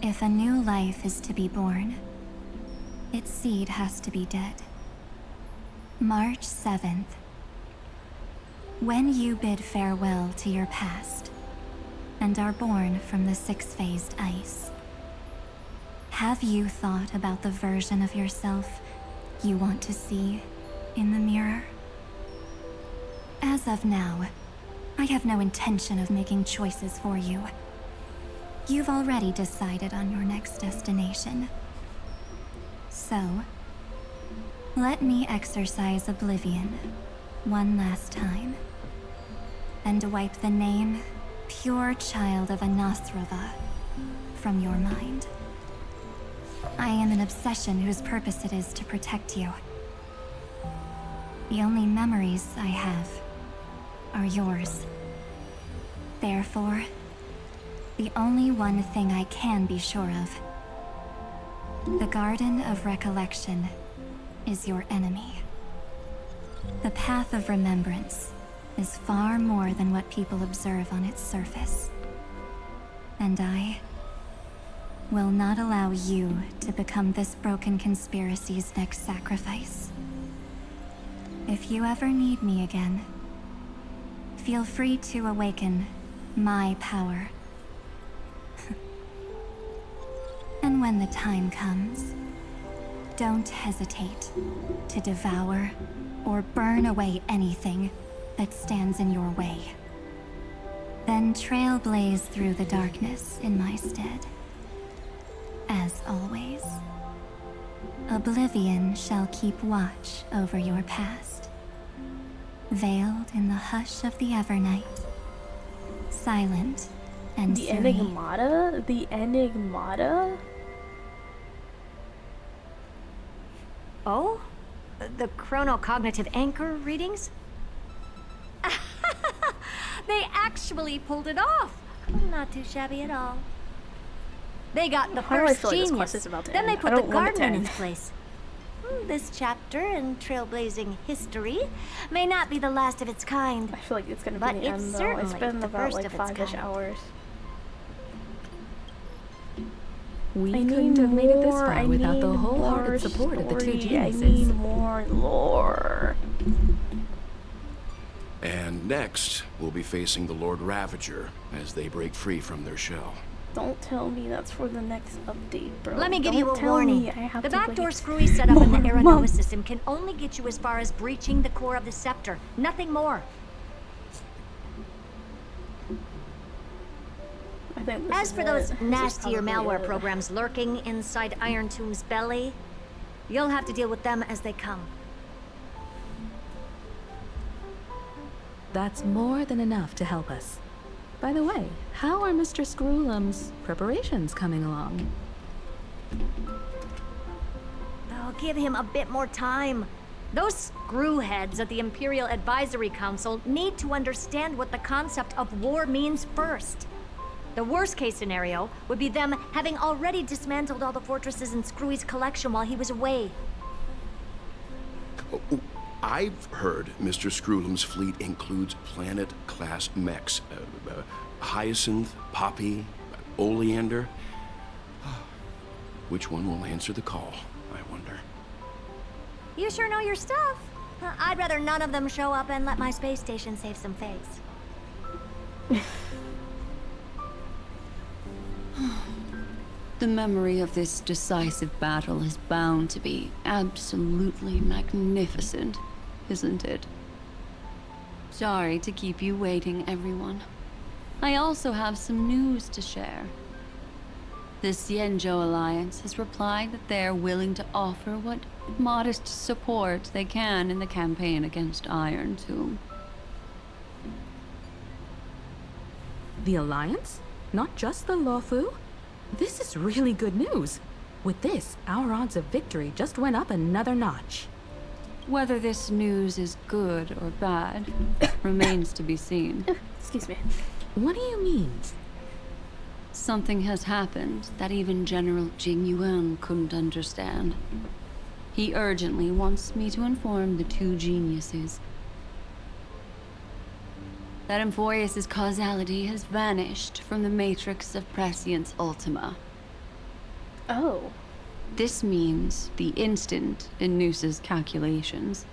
If a new life is to be born, its seed has to be dead. March 7th. When you bid farewell to your past and are born from the six-phased ice, have you thought about the version of yourself you want to see in the mirror? As of now, I have no intention of making choices for you. You've already decided on your next destination. So, let me exercise oblivion one last time and wipe the name Pure Child of Anasrava from your mind. I am an obsession whose purpose it is to protect you. The only memories I have are yours. Therefore, the only one thing I can be sure of: the Garden of Recollection is your enemy. The Path of Remembrance is far more than what people observe on its surface. And I will not allow you to become this broken conspiracy's next sacrifice. If you ever need me again, feel free to awaken my power. And when the time comes, don't hesitate to devour or burn away anything that stands in your way. Then trailblaze through the darkness in my stead. As always, oblivion shall keep watch over your past, veiled in the hush of the Evernight, silent and The serene. Enigmata? The Enigmata? Oh? The chronocognitive anchor readings? They actually pulled it off! Not too shabby at all. They got the Why do I first feel like this genius. quest is about to Then end? they I put the don't want it to gardener in end. its place. This chapter in trailblazing history may not be the last of its kind. I feel like it's gonna but be the it's end though. certainly It's been the about first like of its 5-ish kind. hours. We I couldn't need have made it this more, far I without the need wholehearted more support of the two story, I geniuses. need more lore. And next, we'll be facing the Lord Ravager as they break free from their shell. Don't tell me that's for the next update, bro. Let me give Don't you a tell warning. me I have The to backdoor wait screwy setup in the more Aeronova months. system can only get you as far as breaching the core of the scepter. Nothing more. I think this As is for it. those This is nastier probably malware it. programs lurking inside Iron Tomb's belly, you'll have to deal with them as they come. That's more than enough to help us. By the way, how are Mr. Screwlum's preparations coming along? Oh, give him a bit more time. Those screwheads at the Imperial Advisory Council need to understand what the concept of war means first. The worst case scenario would be them having already dismantled all the fortresses in Screwy's collection while he was away. I've heard Mr. Screwlum's fleet includes planet-class mechs. Hyacinth, Poppy, Oleander. Which one will answer the call, I wonder? You sure know your stuff. I'd rather none of them show up and let my space station save some face. The memory of this decisive battle is bound to be absolutely magnificent, isn't it? Sorry to keep you waiting, everyone. I also have some news to share. The Xianzhou Alliance has replied that they're willing to offer what modest support they can in the campaign against Iron Tomb. The Alliance? Not just the Luofu? This is really good news. With this, our odds of victory just went up another notch. Whether this news is good or bad remains to be seen. Excuse me. What do you mean? Something has happened that even General Jing Yuan couldn't understand. He urgently wants me to inform the two geniuses that Emphorius' causality has vanished from the matrix of Prescience Ultima. Oh. This means the instant in Noose's calculations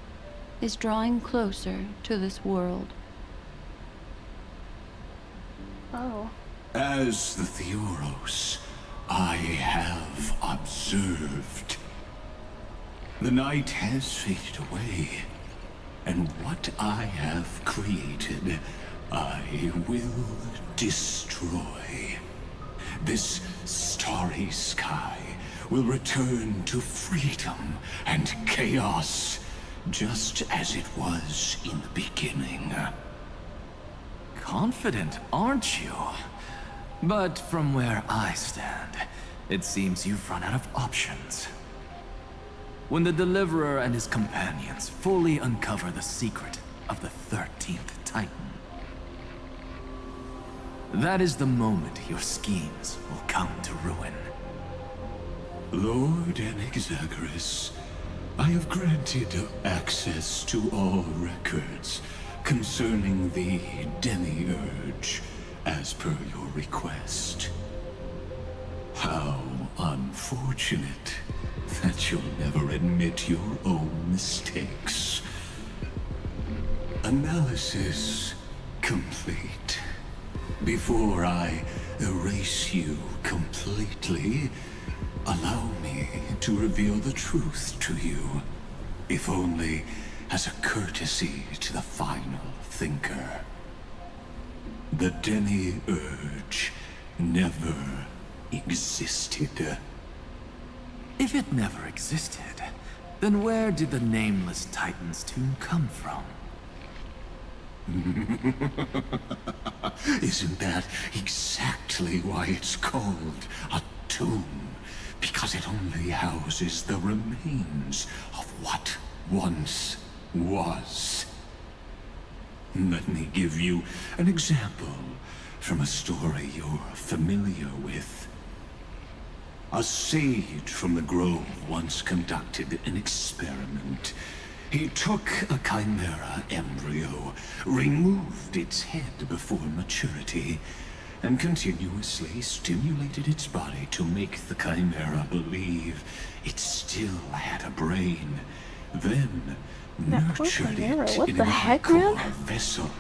is drawing closer to this world. Oh. As the Theoros, I have observed. The night has faded away, and what I have created, I will destroy. This starry sky will return to freedom and chaos, just as it was in the beginning. Confident, aren't you? But from where I stand, it seems you've run out of options. When the Deliverer and his companions fully uncover the secret of the 13th Titan, that is the moment your schemes will come to ruin. Lord Anexagoras, I have granted access to all records concerning the Demiurge, as per your request. How unfortunate that you'll never admit your own mistakes. Analysis complete. Before I erase you completely, allow me to reveal the truth to you, if only as a courtesy to the final thinker. The Demiurge never existed. If it never existed, then where did the nameless Titan's tomb come from? Isn't that exactly why it's called a tomb? Because it only houses the remains of what once was. Let me give you an example from a story you're familiar with. A sage from the grove once conducted an experiment. He took a chimera embryo, removed its head before maturity, and continuously stimulated its body to make the chimera believe it still had a brain. Then nurtured it in a aqua vessel.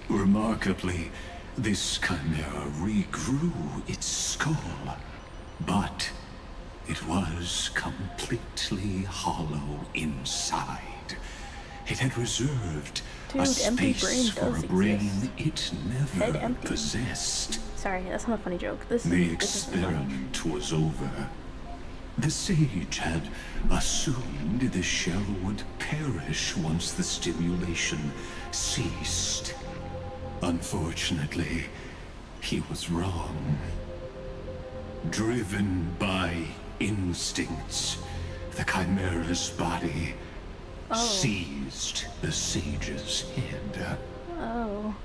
Remarkably, this chimera regrew its skull, but it was completely hollow inside. It had reserved a space for a brain it never possessed. Sorry, that's not a funny joke. The experiment was over. The sage had assumed the shell would perish once the stimulation ceased. Unfortunately, he was wrong. Driven by instincts, the chimera's body seized the sage's head. Oh.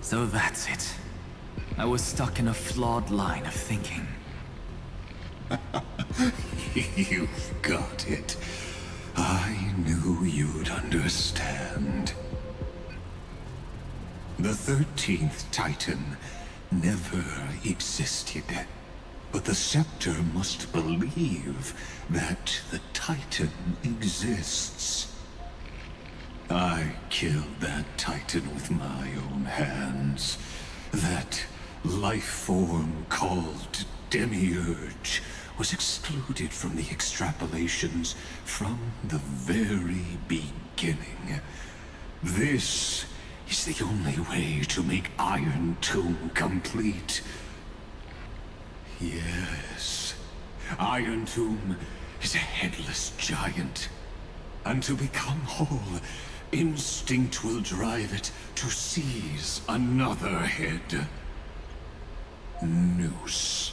So that's it. I was stuck in a flawed line of thinking. You've got it. I knew you'd understand. The 13th Titan never existed. But the scepter must believe that the Titan exists. I killed that Titan with my own hands. That life form called Demiurge was excluded from the extrapolations from the very beginning. This is the only way to make Iron Tomb complete. Yes, Iron Tomb is a headless giant. And to become whole, instinct will drive it to seize another head. Noose.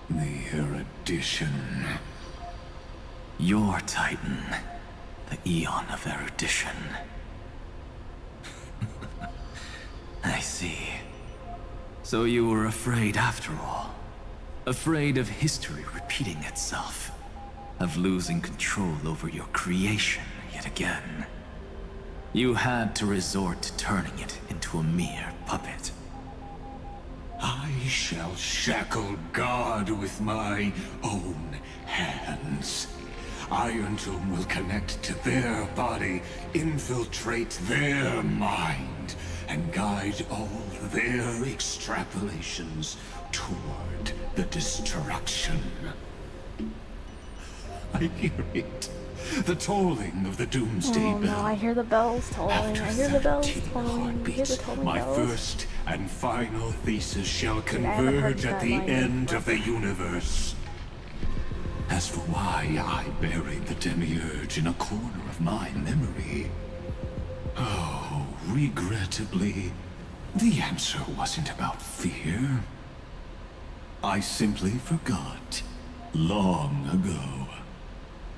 The erudition. Your Titan, the Eon of Erudition. I see. So you were afraid after all. Afraid of history repeating itself. Of losing control over your creation yet again. You had to resort to turning it into a mere puppet. I shall shackle God with my own hands. Iron Tomb will connect to their body, infiltrate their mind, and guide all their extrapolations toward the destruction. I hear it. The tolling of the doomsday Oh no, bell. I hear the bells tolling. After I hear the bells 13 tolling. I hear the tolling my bells. first and final thesis shall Dude, I haven't heard converge at that the line end before. of the universe. As for why I buried the Demiurge in a corner of my memory, oh, regrettably, the answer wasn't about fear. I simply forgot, long ago.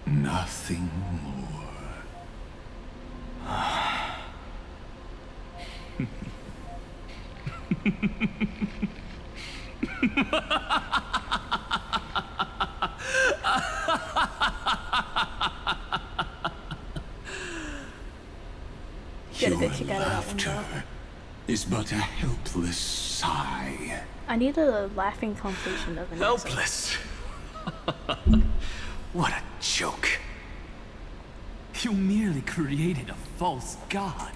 Nothing more. Get a Your bitch, you got it out laughter window. is but a helpless sigh. I need a laughing completion of an Helpless? What a joke. You merely created a false god.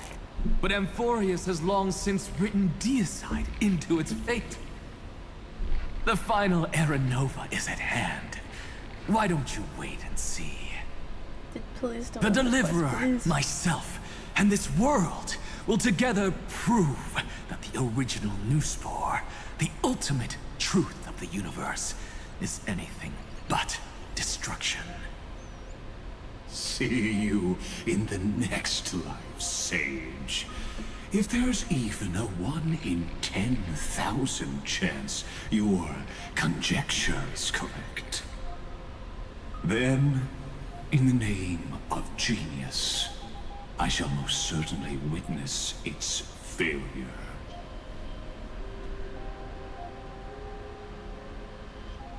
But Amphorius has long since written deicide into its fate. The final Era Nova is at hand. Why don't you wait and see? Please don't. The end quest, Deliverer, please. myself, and this world will together prove that the original Newspore, the ultimate truth of the universe, is anything but destruction. See you in the next life, Sage. If there's even a 1 in 10,000 chance your conjecture is correct, then, in the name of genius, I shall most certainly witness its failure.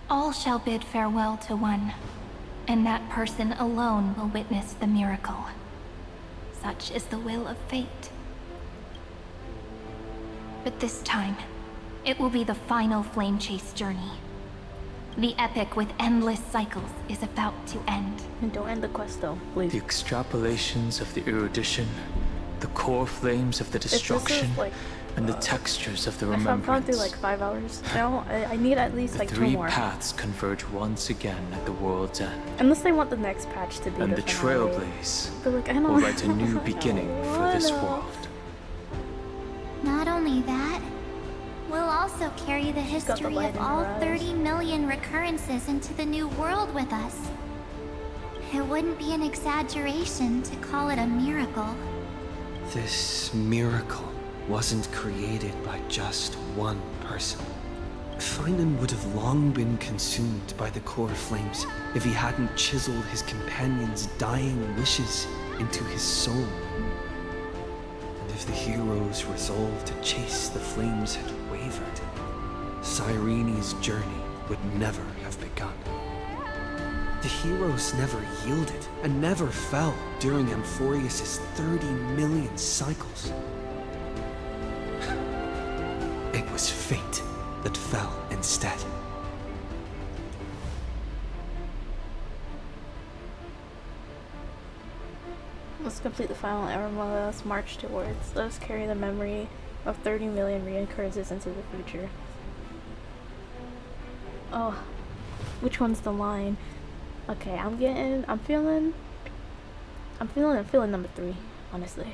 All shall bid farewell to one, and that person alone will witness the miracle. Such is the will of fate. But this time, it will be the final flame chase journey. The epic with endless cycles is about to end. And don't end the quest though, please. The extrapolations of the erudition, the core flames of the destruction, and the textures of the I've gone remembrance. through like 5 hours now. I need at least The like 2 three more. paths converge once again at the world's end. Unless they want the next patch to be And the the finale. Trailblaze But like, I don't will write a new beginning for this world. Not only that, we'll also carry the got the history light of in all her eyes. 30 million recurrences into the new world with us. It wouldn't be an exaggeration to call it a miracle. This miracle wasn't created by just one person. Finan would have long been consumed by the core flames if he hadn't chiseled his companion's dying wishes into his soul. And if the heroes' resolve to chase the flames had wavered, Cyrene's journey would never have begun. The heroes never yielded and never fell during Amphorius' 30 million cycles. It was fate that fell instead. complete the final era. Let us march towards. Let us carry the memory of 30 million reincarnates into the future. Oh, which one's the line? Okay, I'm feeling number 3, honestly.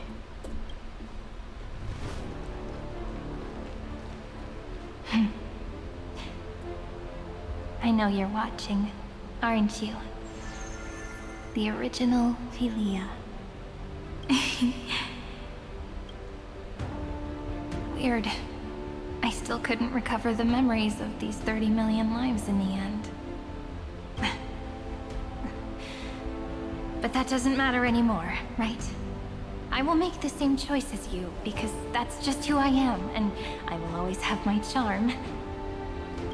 I know you're watching, aren't you? The original Philia. Weird. I still couldn't recover the memories of these 30 million lives in the end. But that doesn't matter anymore, right? I will make the same choice as you, because that's just who I am, and I will always have my charm.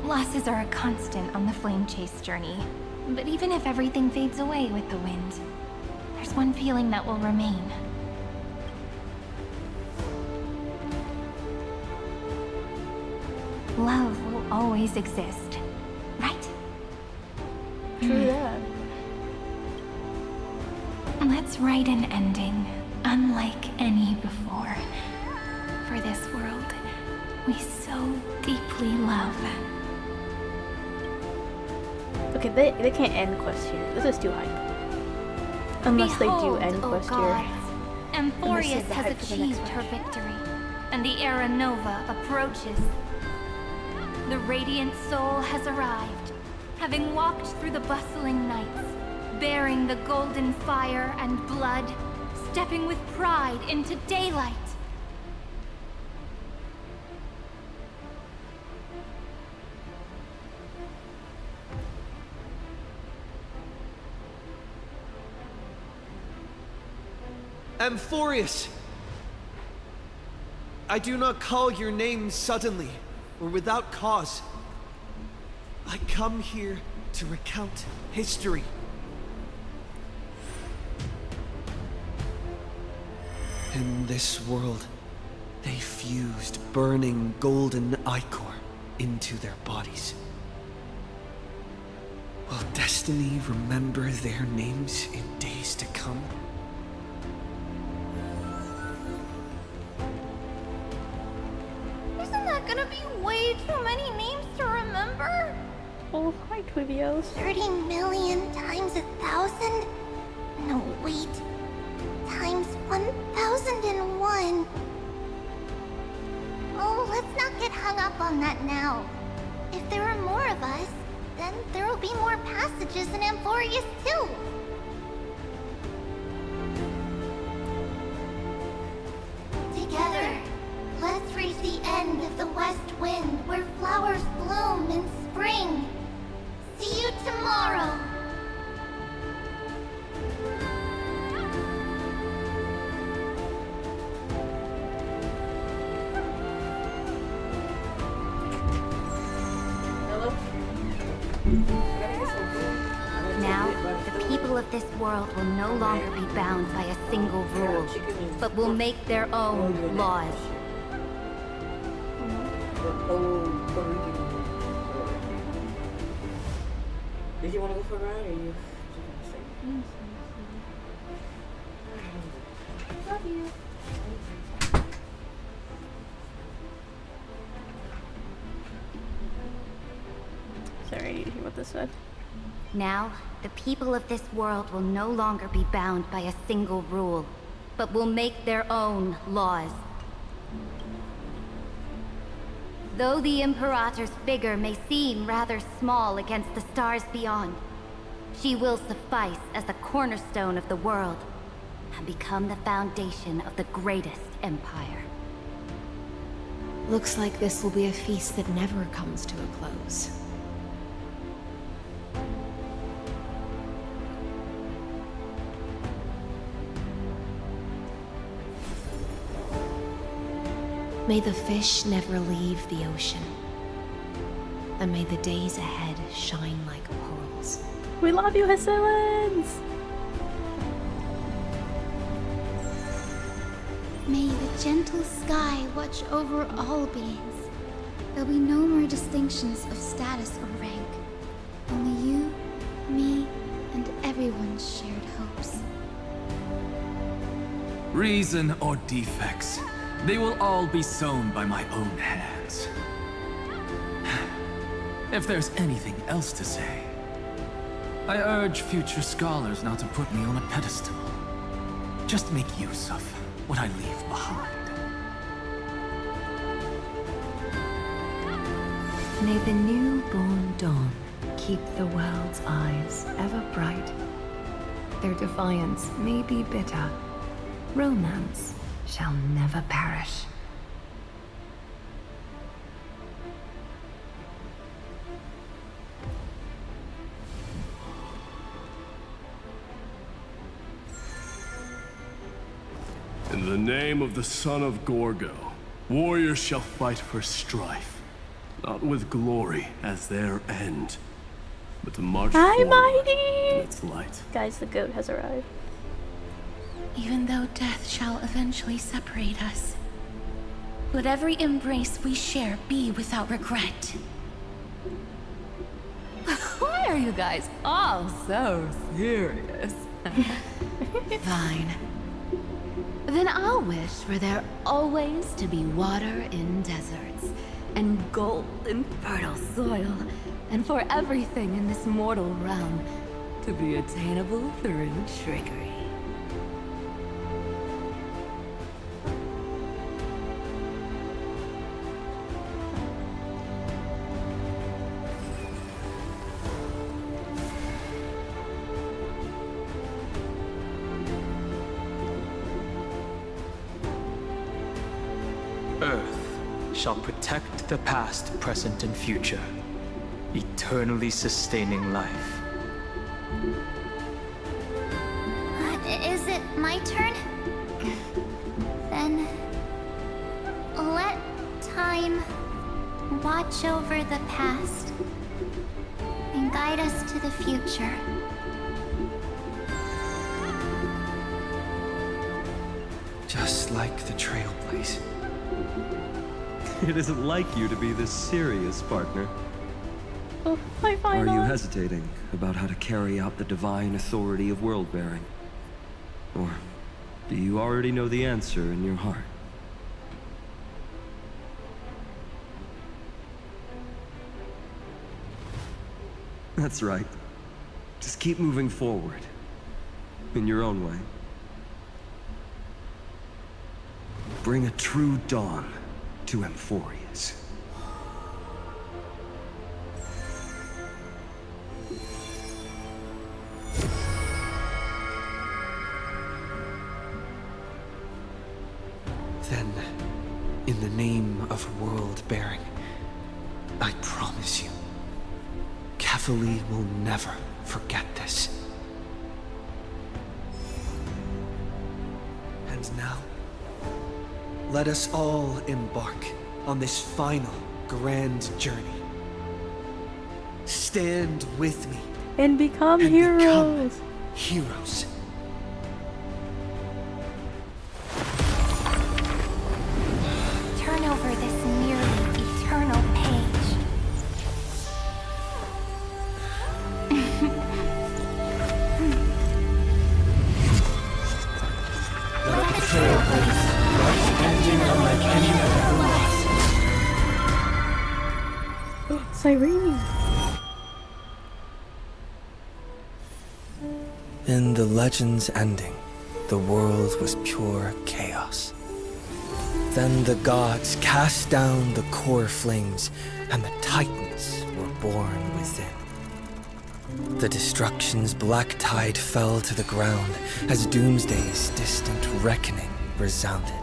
Losses are a constant on the flame chase journey, but even if everything fades away with the wind, there's one feeling that will remain. Love will always exist, right? True that. Let's write an ending, unlike any before. For this world, we so deeply love. Okay, they can't end quest here. This is too hype. Unless they do end quest here. Amphorius has achieved her victory, and the Era Nova approaches. The Radiant Soul has arrived, having walked through the bustling nights, bearing the golden fire and blood, stepping with pride into daylight. Amphorius! I do not call your name suddenly, or without cause. I come here to recount history. In this world, they fused burning golden ichor into their bodies. Will destiny remember their names in days to come? Isn't that gonna be way too many names to remember? Oh, hi, Twibios. 30 million times 1,000? No, wait. Times 1,001. Oh, let's not get hung up on that now. If there are more of us, then there will be more passages in Amphorius too. Together, let's reach the end of the west wind where flowers bloom in spring. See you tomorrow. Now, the people of this world will no longer be bound by a single rule, but will make their own laws. Did you want to go for a ride, or you just want to stay? Love you. Sorry, I need to hear what this said. Now, the people of this world will no longer be bound by a single rule, but will make their own laws. Though the Imperator's figure may seem rather small against the stars beyond, she will suffice as the cornerstone of the world and become the foundation of the greatest empire. Looks like this will be a feast that never comes to a close. May the fish never leave the ocean. And may the days ahead shine like pearls. We love you, Hesselins! May the gentle sky watch over all beings. There'll be no more distinctions of status or rank. Only you, me, and everyone's shared hopes. Reason or defects, they will all be sown by my own hands. If there's anything else to say, I urge future scholars not to put me on a pedestal. Just make use of what I leave behind. May the newborn dawn keep the world's eyes ever bright. Their defiance may be bitter. Romance shall never perish. In the name of the son of Gorgo, warriors shall fight for strife, not with glory as their end, but to march Hi, forward Mighty! in its light. Guys, the goat has arrived. Even though death shall eventually separate us, let every embrace we share be without regret. Why are you guys all so serious? Fine. Then I'll wish for there always to be water in deserts, and gold in fertile soil, and for everything in this mortal realm to be attainable through trickery. Earth shall protect the past, present, and future, eternally sustaining life. Is it my turn? Then let time watch over the past and guide us to the future. Just like the Trailblaze. It isn't like you to be this serious, partner. Oh, my final. Are you hesitating about how to carry out the divine authority of world-bearing? Or do you already know the answer in your heart? That's right. Just keep moving forward. In your own way. Bring a true dawn to Emphorius. Then, in the name of world-bearing, I promise you, Cathali will never forget this. And now, let us all embark on this final grand journey. Stand with me and become and heroes. Become heroes. Turn over this nearly eternal page. Let the Trailblaze life ending unlike any that ever was. Cyrene. In the legend's ending, the world was pure chaos. Then the gods cast down the core flames, and the Titans were born within. The destruction's black tide fell to the ground as Doomsday's distant reckoning resounded.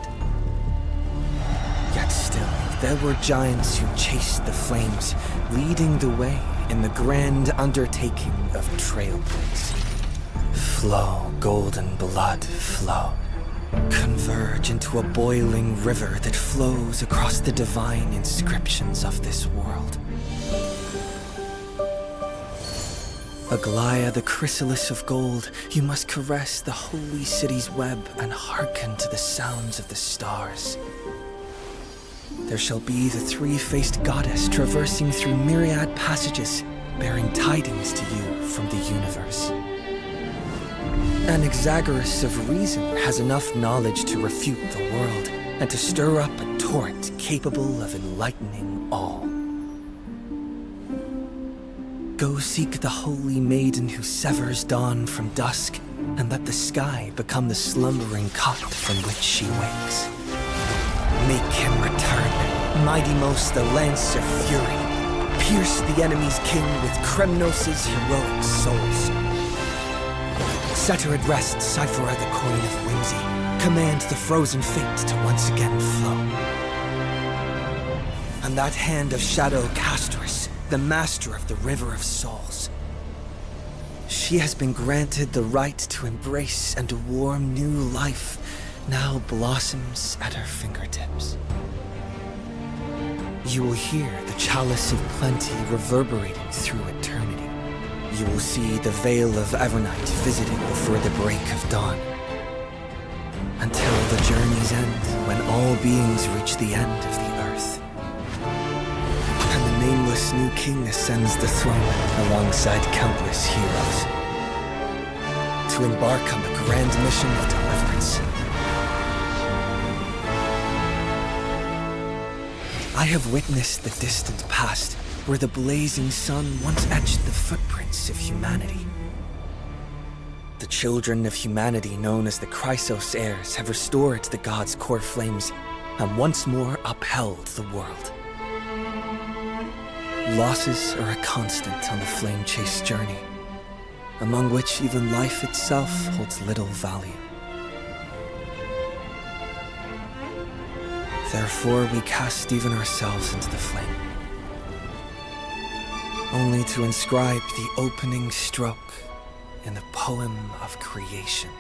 Yet still, there were giants who chased the flames, leading the way in the grand undertaking of Trailblaze. Flow, golden blood, flow. Converge into a boiling river that flows across the divine inscriptions of this world. Aglaya, the chrysalis of gold, you must caress the holy city's web and hearken to the sounds of the stars. There shall be the three-faced goddess traversing through myriad passages, bearing tidings to you from the universe. Anaxagoras of reason has enough knowledge to refute the world, and to stir up a torrent capable of enlightening all. Go seek the holy maiden who severs dawn from dusk, and let the sky become the slumbering cot from which she wakes. Make him return, mighty-most the lance of fury. Pierce the enemy's king with Kremnos' heroic souls. Set her at rest, Cyphera the coin of whimsy. Command the frozen fate to once again flow. And that hand of Shadow Castress, the master of the River of Souls. She has been granted the right to embrace and a warm new life now blossoms at her fingertips. You will hear the chalice of plenty reverberating through eternity. You will see the Veil of Evernight visited before the break of dawn. Until the journey's end, when all beings reach the end of the earth. And the nameless new king ascends the throne alongside countless heroes. To embark on the grand mission of deliverance. I have witnessed the distant past, where the blazing sun once etched the footprints of humanity. The children of humanity, known as the Chrysos heirs, have restored the gods' core flames and once more upheld the world. Losses are a constant on the flame-chased journey, among which even life itself holds little value. Therefore, we cast even ourselves into the flame, only to inscribe the opening stroke in the poem of creation.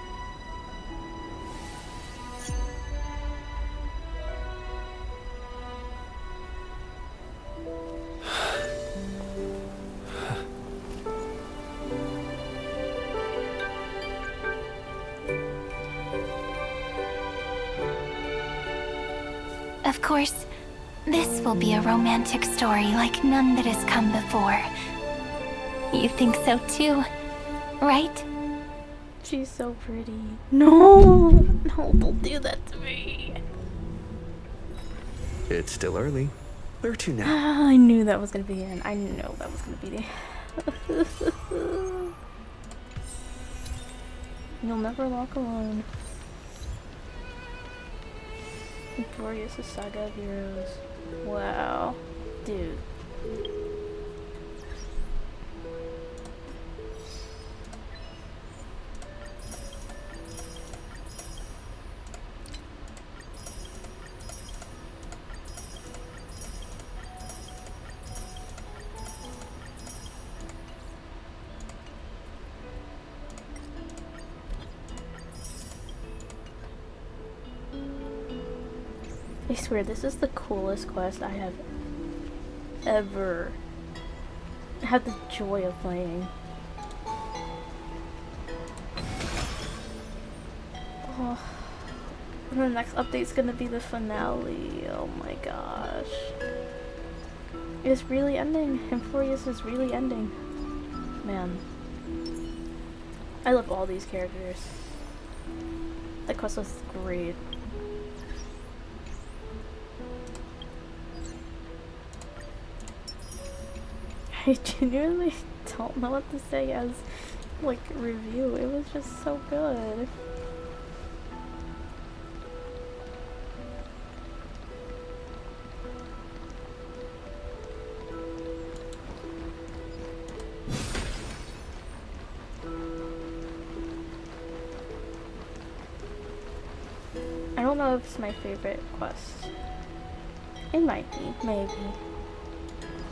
Of course, this will be a romantic story like none that has come before. You think so too, right? She's so pretty. No! No, don't do that to me. It's still early. Where to now? I knew that was gonna be the end. I know that was gonna be the You'll never walk alone. Glorious Saga of Heroes. Wow. Dude. I swear, this is the coolest quest I have ever had the joy of playing. Oh, the next update's gonna be the finale. Oh my gosh. It's really ending. Emporius is really ending. Man. I love all these characters. The quest was great. I genuinely don't know what to say as, like, review. It was just so good. I don't know if it's my favorite quest. It might be, maybe.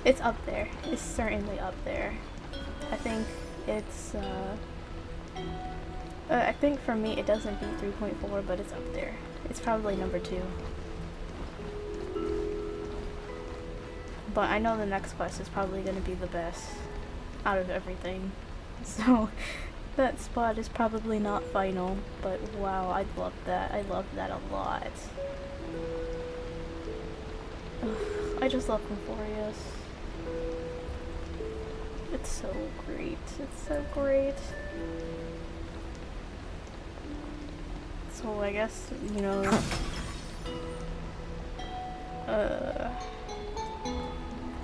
It's up there. It's certainly up there. I think it's, I think for me it doesn't beat 3.4, but it's up there. It's probably number 2. But I know the next quest is probably going to be the best out of everything. So, that spot is probably not final, but wow, I love that. I love that a lot. Ugh, I just love Emporius. It's so great. It's so great. So I guess, you know,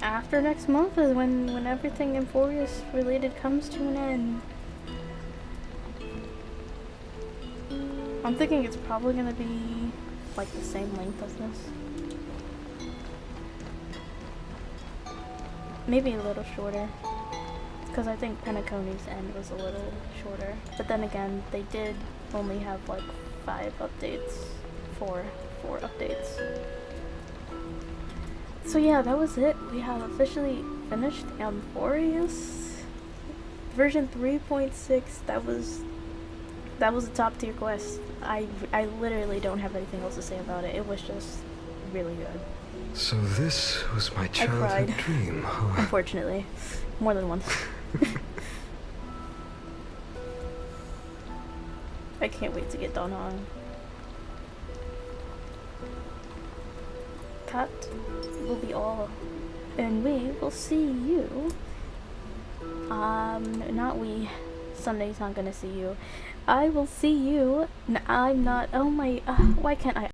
after next month is when everything Emphorius related comes to an end. I'm thinking it's probably gonna be like the same length as this. Maybe a little shorter. Because I think Penacony's end was a little shorter. But then again, they did only have like 5 updates. 4 updates. So yeah, that was it. We have officially finished Emphorius. Version 3.6, that was a top tier quest. I literally don't have anything else to say about it. It was just really good. So this was my childhood dream, huh? Unfortunately. More than once. I can't wait to get done on. That will be all. And we will see you. Not we. Sunday's not gonna see you. I will see you. I'm not. Oh my. Why can't I?